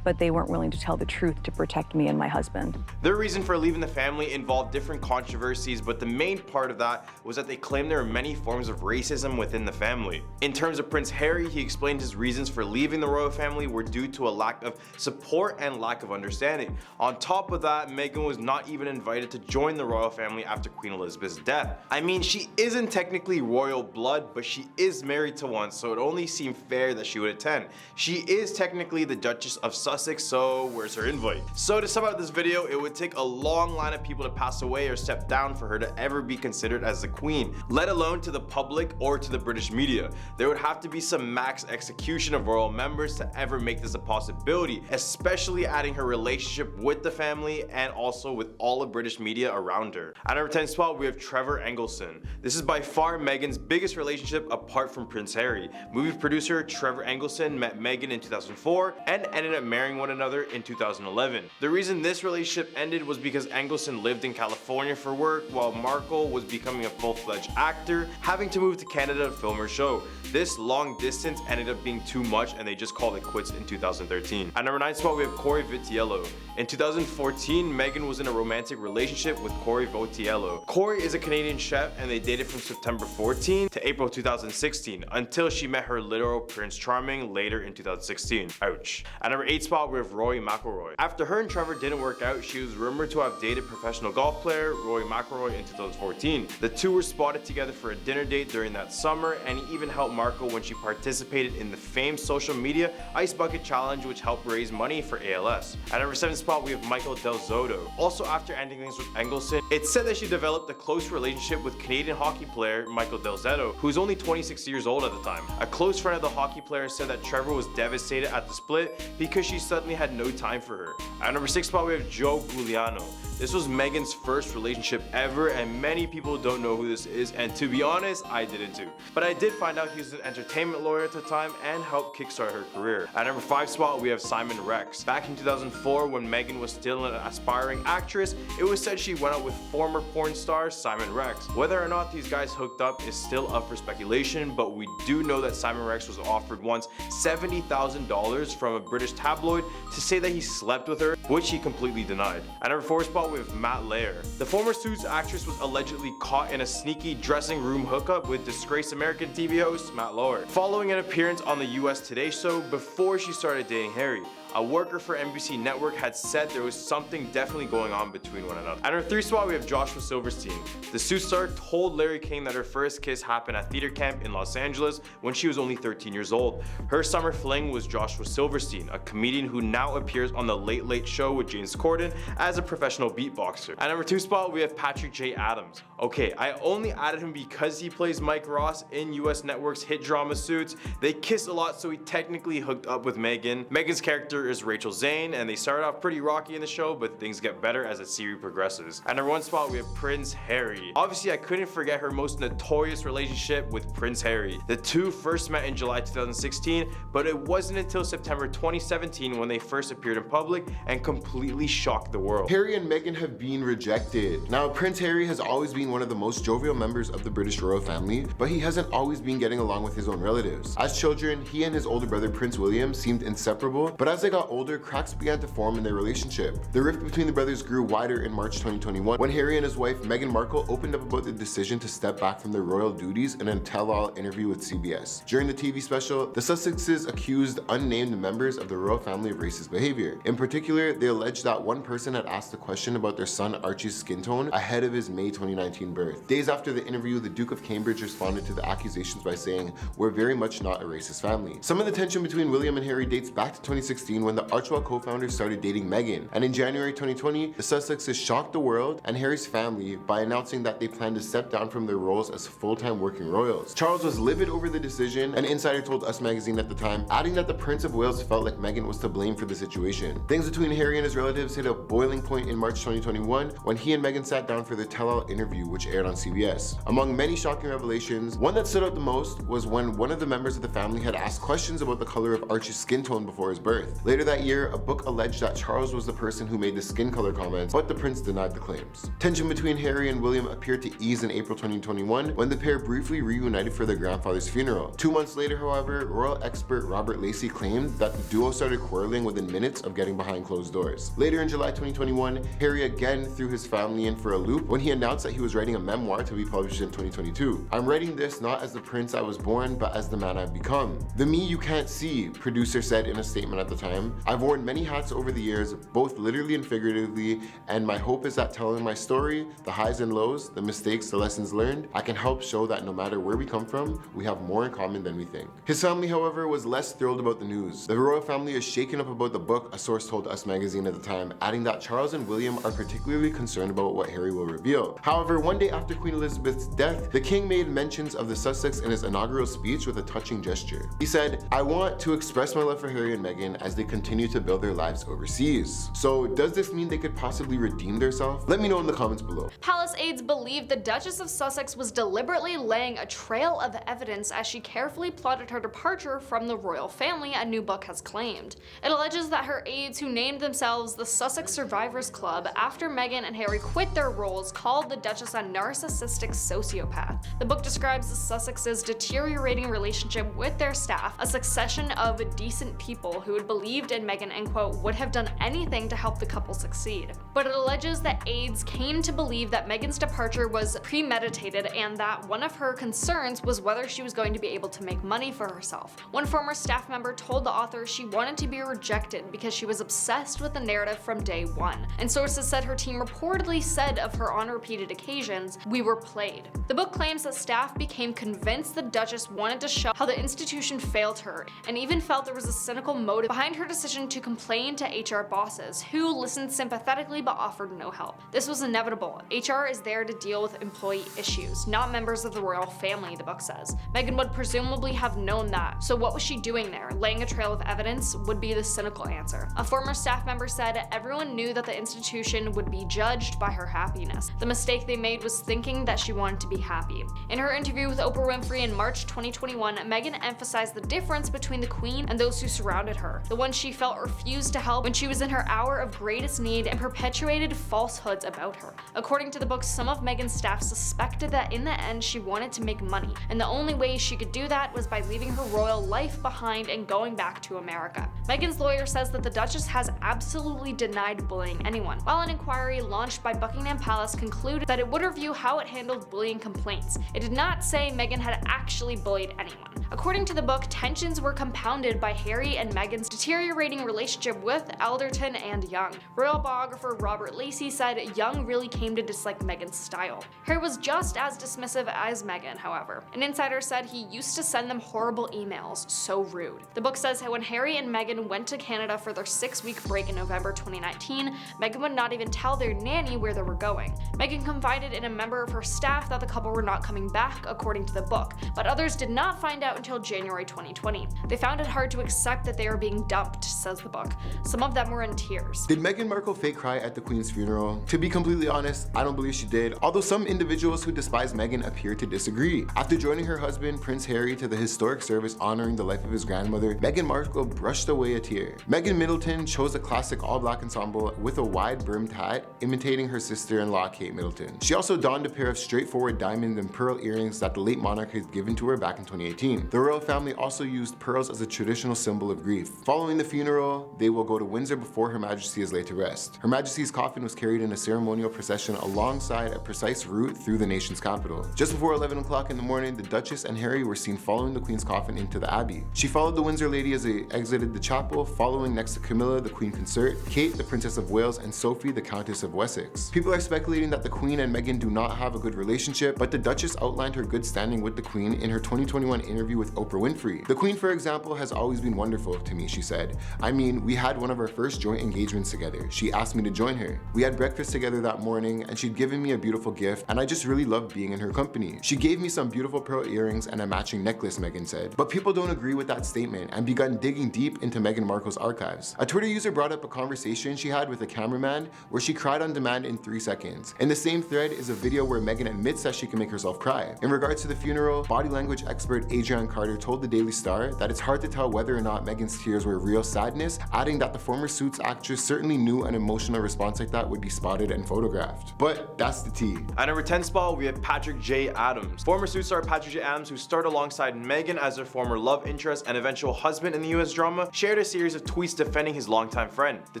but they weren't willing to tell the truth to protect me and my husband. Their reason for leaving the family involved different controversies, but the main part of that was that they claimed there were many forms of racism within the family. In terms of Prince Harry, he explained his reasons for leaving the royal family were due to a lack of support and lack of understanding. On top of that, Meghan was not even invited to join the royal family after Queen Elizabeth's death. I mean, she isn't technically royal blood, but she is married to one, so it only seemed fair that she would attend. She is technically the Duchess of Sussex, Sussex, so where's her invite? So to sum up this video, it would take a long line of people to pass away or step down for her to ever be considered as the queen, let alone to the public or to the British media. There would have to be some max execution of royal members to ever make this a possibility, especially adding her relationship with the family and also with all the British media around her. At number 10 spot, we have Trevor Engelson. This is by far Meghan's biggest relationship apart from Prince Harry. Movie producer Trevor Engelson met Meghan in 2004 and ended up marrying one another in 2011. The reason this relationship ended was because Engelson lived in California for work while Markle was becoming a full-fledged actor, having to move to Canada to film her show. This long distance ended up being too much and they just called it quits in 2013. At number 9 spot, we have Corey Vitiello. In 2014, Meghan was in a romantic relationship with Corey Vitiello. Corey is a Canadian chef and they dated from September 14 to April 2016 until she met her literal Prince Charming later in 2016. Ouch. At number 8 spot, we have Rory McIlroy. After her and Trevor didn't work out, she was rumored to have dated professional golf player Rory McIlroy in 2014. The two were spotted together for a dinner date during that summer, and he even helped Markle when she participated in the famed social media Ice Bucket Challenge, which helped raise money for ALS. At number 7 spot, we have Michael Del Zotto. Also, after ending things with Engelson, it's said that she developed a close relationship with Canadian hockey player Michael Del Zotto, who's only 26 years old at the time. A close friend of the hockey player said that Trevor was devastated at the split because she suddenly had no time for her. At number 6 spot, we have Joe Giuliano. This was Meghan's first relationship ever, and many people don't know who this is, and to be honest, I didn't too. But I did find out he was an entertainment lawyer at the time and helped kickstart her career. At number 5 spot, we have Simon Rex. Back in 2004, when Meghan was still an aspiring actress, it was said she went out with former porn star Simon Rex. Whether or not these guys hooked up is still up for speculation, but we do know that Simon Rex was offered once $70,000 from a British tabloid to say that he slept with her, which he completely denied. At number 4 spot, with Matt Lair. The former Suits actress was allegedly caught in a sneaky dressing room hookup with disgraced American TV host Matt Lauer, following an appearance on the US Today Show before she started dating Harry. A worker for NBC Network had said there was something definitely going on between one another. At our 3 spot, we have Joshua Silverstein. The Suits star told Larry King that her first kiss happened at theater camp in Los Angeles when she was only 13 years old. Her summer fling was Joshua Silverstein, a comedian who now appears on The Late Late Show with James Corden as a professional beatboxer. At number 2 spot, we have Patrick J. Adams. Okay, I only added him because he plays Mike Ross in US Network's hit drama Suits. They kiss a lot, so he technically hooked up with Meghan. Meghan's character is Rachel Zane, and they started off pretty rocky in the show, but things get better as the series progresses. At number 1 spot, we have Prince Harry. Obviously, I couldn't forget her most notorious relationship with Prince Harry. The two first met in July 2016, but it wasn't until September 2017 when they first appeared in public and completely shocked the world. Harry and Meghan have been rejected. Now, Prince Harry has always been one of the most jovial members of the British royal family, but he hasn't always been getting along with his own relatives. As children, he and his older brother Prince William seemed inseparable, but as they got older, cracks began to form in their relationship. The rift between the brothers grew wider in March 2021 when Harry and his wife Meghan Markle opened up about the decision to step back from their royal duties in a tell-all interview with CBS. During the TV special, the Sussexes accused unnamed members of the royal family of racist behavior. In particular, they alleged that one person had asked a question about their son Archie's skin tone ahead of his May 2019 birth. Days after the interview, the Duke of Cambridge responded to the accusations by saying, "We're very much not a racist family." Some of the tension between William and Harry dates back to 2016 when the Archwell co-founders started dating Meghan, and in January 2020, the Sussexes shocked the world and Harry's family by announcing that they plan to step down from their roles as full-time working royals. Charles was livid over the decision, an insider told Us Magazine at the time, adding that the Prince of Wales felt like Meghan was to blame for the situation. Things between Harry and his relatives hit a boiling point in March 2021 when he and Meghan sat down for their tell-all interview, which aired on CBS. Among many shocking revelations, one that stood out the most was when one of the members of the family had asked questions about the color of Archie's skin tone before his birth. Later that year, a book alleged that Charles was the person who made the skin color comments, but the prince denied the claims. Tension between Harry and William appeared to ease in April 2021 when the pair briefly reunited for their grandfather's funeral. 2 months later, however, royal expert Robert Lacey claimed that the duo started quarreling within minutes of getting behind closed doors. Later in July 2021, Harry again threw his family in for a loop when he announced that he was writing a memoir to be published in 2022. "I'm writing this not as the prince I was born, but as the man I've become. The me you can't see," producer said in a statement at the time, them. I've worn many hats over the years, both literally and figuratively, and my hope is that telling my story, the highs and lows, the mistakes, the lessons learned, I can help show that no matter where we come from, we have more in common than we think. His family, however, was less thrilled about the news. The royal family is shaken up about the book, a source told Us Magazine at the time, adding that Charles and William are particularly concerned about what Harry will reveal. However, one day after Queen Elizabeth's death, the king made mentions of the Sussex in his inaugural speech with a touching gesture. He said, "I want to express my love for Harry and Meghan as they continue to build their lives overseas." So does this mean they could possibly redeem themselves? Let me know in the comments below. Palace aides believe the Duchess of Sussex was deliberately laying a trail of evidence as she carefully plotted her departure from the royal family, a new book has claimed. It alleges that her aides, who named themselves the Sussex Survivors Club after Meghan and Harry quit their roles, called the Duchess a narcissistic sociopath. The book describes the Sussexes' deteriorating relationship with their staff, a succession of decent people who had believed in Meghan and, quote, would have done anything to help the couple succeed. But it alleges that aides came to believe that Meghan's departure was premeditated and that one of her concerns was whether she was going to be able to make money for herself. One former staff member told the author she wanted to be rejected because she was obsessed with the narrative from day one. And sources said her team reportedly said of her on repeated occasions, "We were played." The book claims that staff became convinced the Duchess wanted to show how the institution failed her, and even felt there was a cynical motive behind her decision to complain to HR bosses, who listened sympathetically but offered no help. This was inevitable. HR is there to deal with employee issues, not members of the royal family, the book says. Meghan would presumably have known that, so what was she doing there? Laying a trail of evidence would be the cynical answer. A former staff member said everyone knew that the institution would be judged by her happiness. The mistake they made was thinking that she wanted to be happy. In her interview with Oprah Winfrey in March 2021, Meghan emphasized the difference between the Queen and those who surrounded her, the ones she felt refused to help when she was in her hour of greatest need, and perpetuated falsehoods about her. According to the book, some of Meghan's staff suspected that in the end she wanted to make money, and the only way she could do that was by leaving her royal life behind and going back to America. Meghan's lawyer says that the Duchess has absolutely denied bullying anyone, while an inquiry launched by Buckingham Palace concluded that it would review how it handled bullying complaints. It did not say Meghan had actually bullied anyone. According to the book, tensions were compounded by Harry and Meghan's deteriorating relationship with Alderton and Young. Royal biographer Robert Lacey said Young really came to dislike Meghan's style. Harry was just as dismissive as Meghan, however. An insider said he used to send them horrible emails, so rude. The book says how when Harry and Meghan went to Canada for their 6-week break in November 2019, Meghan would not even tell their nanny where they were going. Meghan confided in a member of her staff that the couple were not coming back, according to the book, but others did not find out until January 2020. They found it hard to accept that they were being dumped, says the book. Some of them were in tears. Did Meghan Markle fake cry at the Queen's funeral? To be completely honest, I don't believe she did, although some individuals who despise Meghan appear to disagree. After joining her husband, Prince Harry, to the historic service honoring the life of his grandmother, Meghan Markle brushed away a tear. Meghan Middleton chose a classic all-black ensemble with a wide-brimmed hat, imitating her sister-in-law Kate Middleton. She also donned a pair of straightforward diamond and pearl earrings that the late monarch had given to her back in 2018. The royal family also used pearls as a traditional symbol of grief. Following the funeral, they will go to Windsor before Her Majesty is laid to rest. Her Majesty's coffin was carried in a ceremonial procession alongside a precise route through the nation's capital. Just before 11 o'clock in the morning, the Duchess and Harry were seen following the Queen's coffin into the Abbey. She followed the Windsor lady as they exited the chapel, following next to Camilla, the Queen Consort, Kate, the Princess of Wales, and Sophie, the Countess of Wessex. People are speculating that the Queen and Meghan do not have a good relationship, but the Duchess outlined her good standing with the Queen in her 2021 interview with Oprah Winfrey. The Queen, for example, has always been wonderful to me, she said. I mean, we had one of our first joint engagements together. She asked me to join her. We had breakfast together that morning, and she'd given me a beautiful gift, and I just really loved being in her company. She gave me some beautiful pearl earrings and a matching necklace, Meghan said. But people don't agree with that statement and begun digging deep into Meghan Markle's archives. A Twitter user brought up a conversation she had with a cameraman where she cried on demand in 3 seconds. In the same thread is a video where Meghan admits that she can make herself cry. In regards to the funeral, body language expert Adrian Carter told the Daily Star that it's hard to tell whether or not Meghan's tears were real sadness, adding that the former Suits actress certainly knew an emotional response like that would be spotted and photographed. But that's the tea. At number 10 spot, we have Patrick J. Adams. Former Suits star Patrick J. Adams, who starred alongside Meghan as their former love interest and eventual husband in the US drama, shared a series of tweets defending his longtime friend. The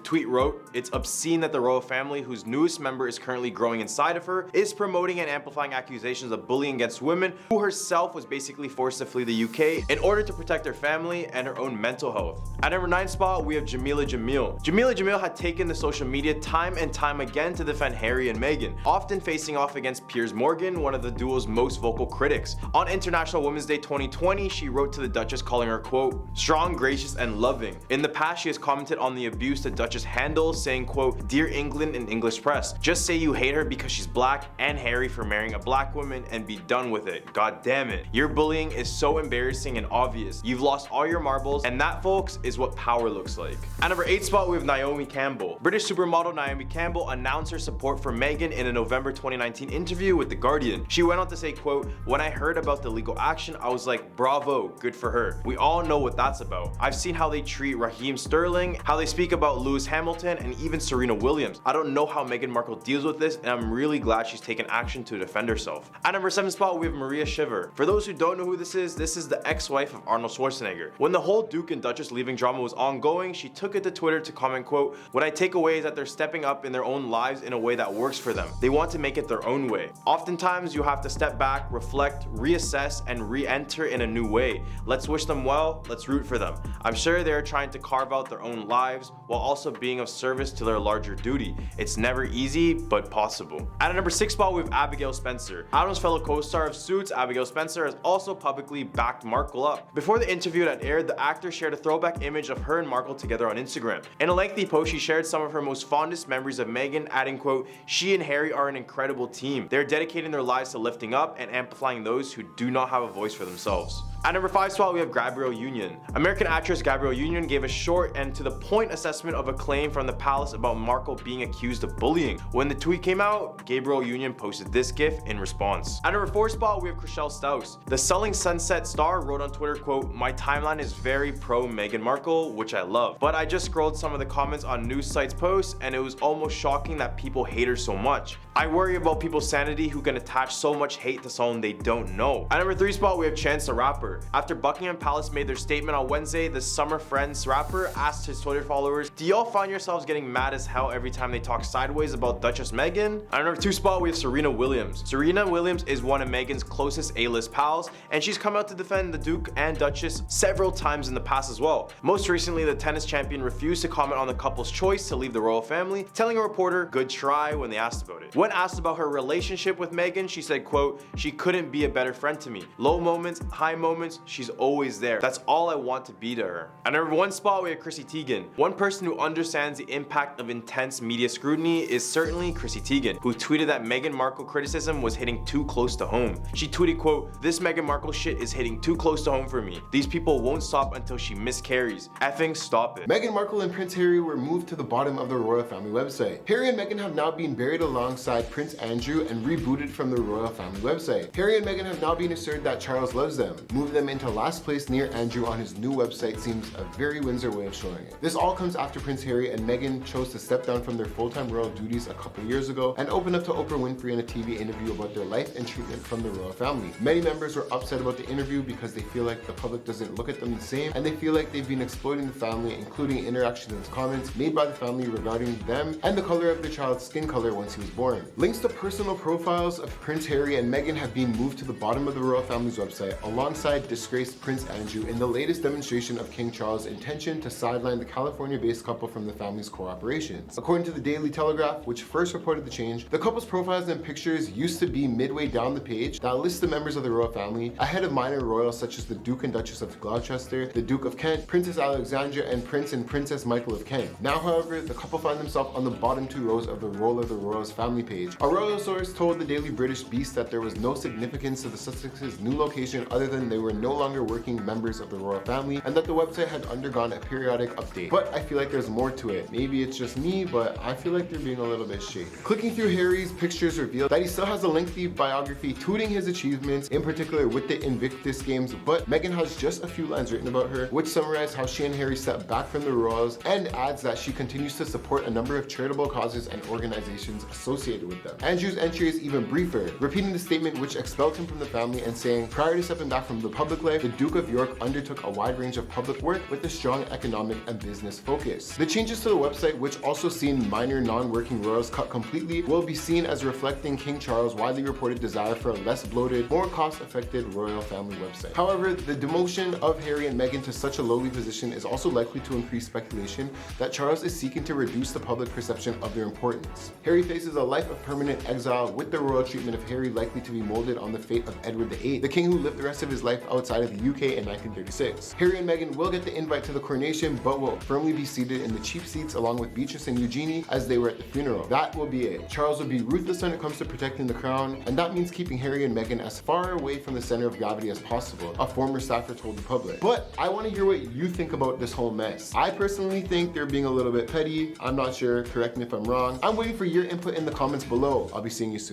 tweet wrote, "It's obscene that the royal family, whose newest member is currently growing inside of her, is promoting and amplifying accusations of bullying against women, who herself was basically forced to flee the UK in order to protect her family and her own mental health." At number number 9 spot, we have Jamila Jamil. Jamila Jamil had taken the social media time and time again to defend Harry and Meghan, often facing off against Piers Morgan, one of the duo's most vocal critics. On International Women's Day 2020, she wrote to the Duchess calling her, quote, strong, gracious, and loving. In the past, she has commented on the abuse the Duchess handles, saying, quote, dear England and English press, just say you hate her because she's black and Harry for marrying a black woman and be done with it. God damn it. Your bullying is so embarrassing and obvious. You've lost all your marbles, and that, folks, is what power looks like. At number 8 spot, we have Naomi Campbell. British supermodel Naomi Campbell announced her support for Meghan in a November 2019 interview with The Guardian. She went on to say, quote, when I heard about the legal action, I was like, bravo, good for her. We all know what that's about. I've seen how they treat Raheem Sterling, how they speak about Lewis Hamilton, and even Serena Williams. I don't know how Meghan Markle deals with this, and I'm really glad she's taken action to defend herself. At number 7 spot, we have Maria Shriver. For those who don't know who this is the ex-wife of Arnold Schwarzenegger. When the whole Duke and Duchess leaving drama was ongoing, she took it to Twitter to comment, quote, what I take away is that they're stepping up in their own lives in a way that works for them. They want to make it their own way. Oftentimes, you have to step back, reflect, reassess, and re-enter in a new way. Let's wish them well, let's root for them. I'm sure they're trying to carve out their own lives while also being of service to their larger duty. It's never easy, but possible. At a number 6 spot, we have Abigail Spencer. Adam's fellow co-star of Suits, Abigail Spencer, has also publicly backed Markle up. Before the interview had aired, the actor shared a throwback image of her and Markle together on Instagram. In a lengthy post, she shared some of her most fondest memories of Meghan, adding, quote, she and Harry are an incredible team. They're dedicating their lives to lifting up and amplifying those who do not have a voice for themselves. At number 5 spot, we have Gabrielle Union. American actress Gabrielle Union gave a short and to the point assessment of a claim from the palace about Markle being accused of bullying. When the tweet came out, Gabrielle Union posted this gif in response. At number 4 spot, we have Chriselle Staus. The Selling Sunset star wrote on Twitter, quote, my timeline is very pro Meghan Markle, which I love. But I just scrolled some of the comments on news sites' posts and it was almost shocking that people hate her so much. I worry about people's sanity who can attach so much hate to someone they don't know. At number 3 spot, we have Chance the Rapper. After Buckingham Palace made their statement on Wednesday, the Summer Friends rapper asked his Twitter followers, do y'all find yourselves getting mad as hell every time they talk sideways about Duchess Meghan? At number 2 spot, we have Serena Williams. Serena Williams is one of Meghan's closest A-list pals, and she's come out to defend the Duke and Duchess several times in the past as well. Most recently, the tennis champion refused to comment on the couple's choice to leave the royal family, telling a reporter, good try, when they asked about it. When asked about her relationship with Meghan, she said, quote, she couldn't be a better friend to me. Low moments, high moments, she's always there. That's all I want to be to her. At number 1 spot, we have Chrissy Teigen. One person who understands the impact of intense media scrutiny is certainly Chrissy Teigen, who tweeted that Meghan Markle criticism was hitting too close to home. She tweeted, quote, this Meghan Markle shit is hitting too close to home for me. These people won't stop until she miscarries. Effing stop it. Meghan Markle and Prince Harry were moved to the bottom of the royal family website. Harry and Meghan have now been buried alongside Prince Andrew and rebooted from the royal family website. Harry and Meghan have now been assured that Charles loves them. Move them into last place near Andrew on his new website seems a very Windsor way of showing it. This all comes after Prince Harry and Meghan chose to step down from their full-time royal duties a couple years ago and open up to Oprah Winfrey in a TV interview about their life and treatment from the royal family. Many members were upset about the interview because they feel like the public doesn't look at them the same and they feel like they've been exploiting the family, including interactions and comments made by the family regarding them and the color of their child's skin color once he was born. Links to personal profiles of Prince Harry and Meghan have been moved to the bottom of the royal family's website alongside disgraced Prince Andrew in the latest demonstration of King Charles' intention to sideline the California-based couple from the family's core operations. According to the Daily Telegraph, which first reported the change, the couple's profiles and pictures used to be midway down the page that lists the members of the royal family ahead of minor royals such as the Duke and Duchess of Gloucester, the Duke of Kent, Princess Alexandra, and Prince and Princess Michael of Kent. Now, however, the couple find themselves on the bottom 2 rows of the Roll of the Royals family page. A royal source told the Daily British Beast that there was no significance to the Sussexes' new location other than they were no longer working members of the royal family and that the website had undergone a periodic update. But I feel like there's more to it. Maybe it's just me, but I feel like they're being a little bit shady. Clicking through Harry's pictures revealed that he still has a lengthy biography touting his achievements, in particular with the Invictus Games, but Meghan has just a few lines written about her, which summarize how she and Harry stepped back from the royals and adds that she continues to support a number of charitable causes and organizations associated with them. Andrew's entry is even briefer, repeating the statement which expelled him from the family and saying, prior to stepping back from the public life, the Duke of York undertook a wide range of public work with a strong economic and business focus. The changes to the website, which also seen minor non-working royals cut completely, will be seen as reflecting King Charles' widely reported desire for a less bloated, more cost-effective royal family website. However, the demotion of Harry and Meghan to such a lowly position is also likely to increase speculation that Charles is seeking to reduce the public perception of their importance. Harry faces a life of permanent exile, with the royal treatment of Harry likely to be molded on the fate of Edward VIII, the king who lived the rest of his life outside of the UK in 1936. Harry and Meghan will get the invite to the coronation, but will firmly be seated in the cheap seats along with Beatrice and Eugenie as they were at the funeral. That will be it. Charles will be ruthless when it comes to protecting the crown, and that means keeping Harry and Meghan as far away from the center of gravity as possible, a former staffer told the public. But I want to hear what you think about this whole mess. I personally think they're being a little bit petty. I'm not sure, correct me if I'm wrong. I'm waiting for your input in the comments below. I'll be seeing you soon.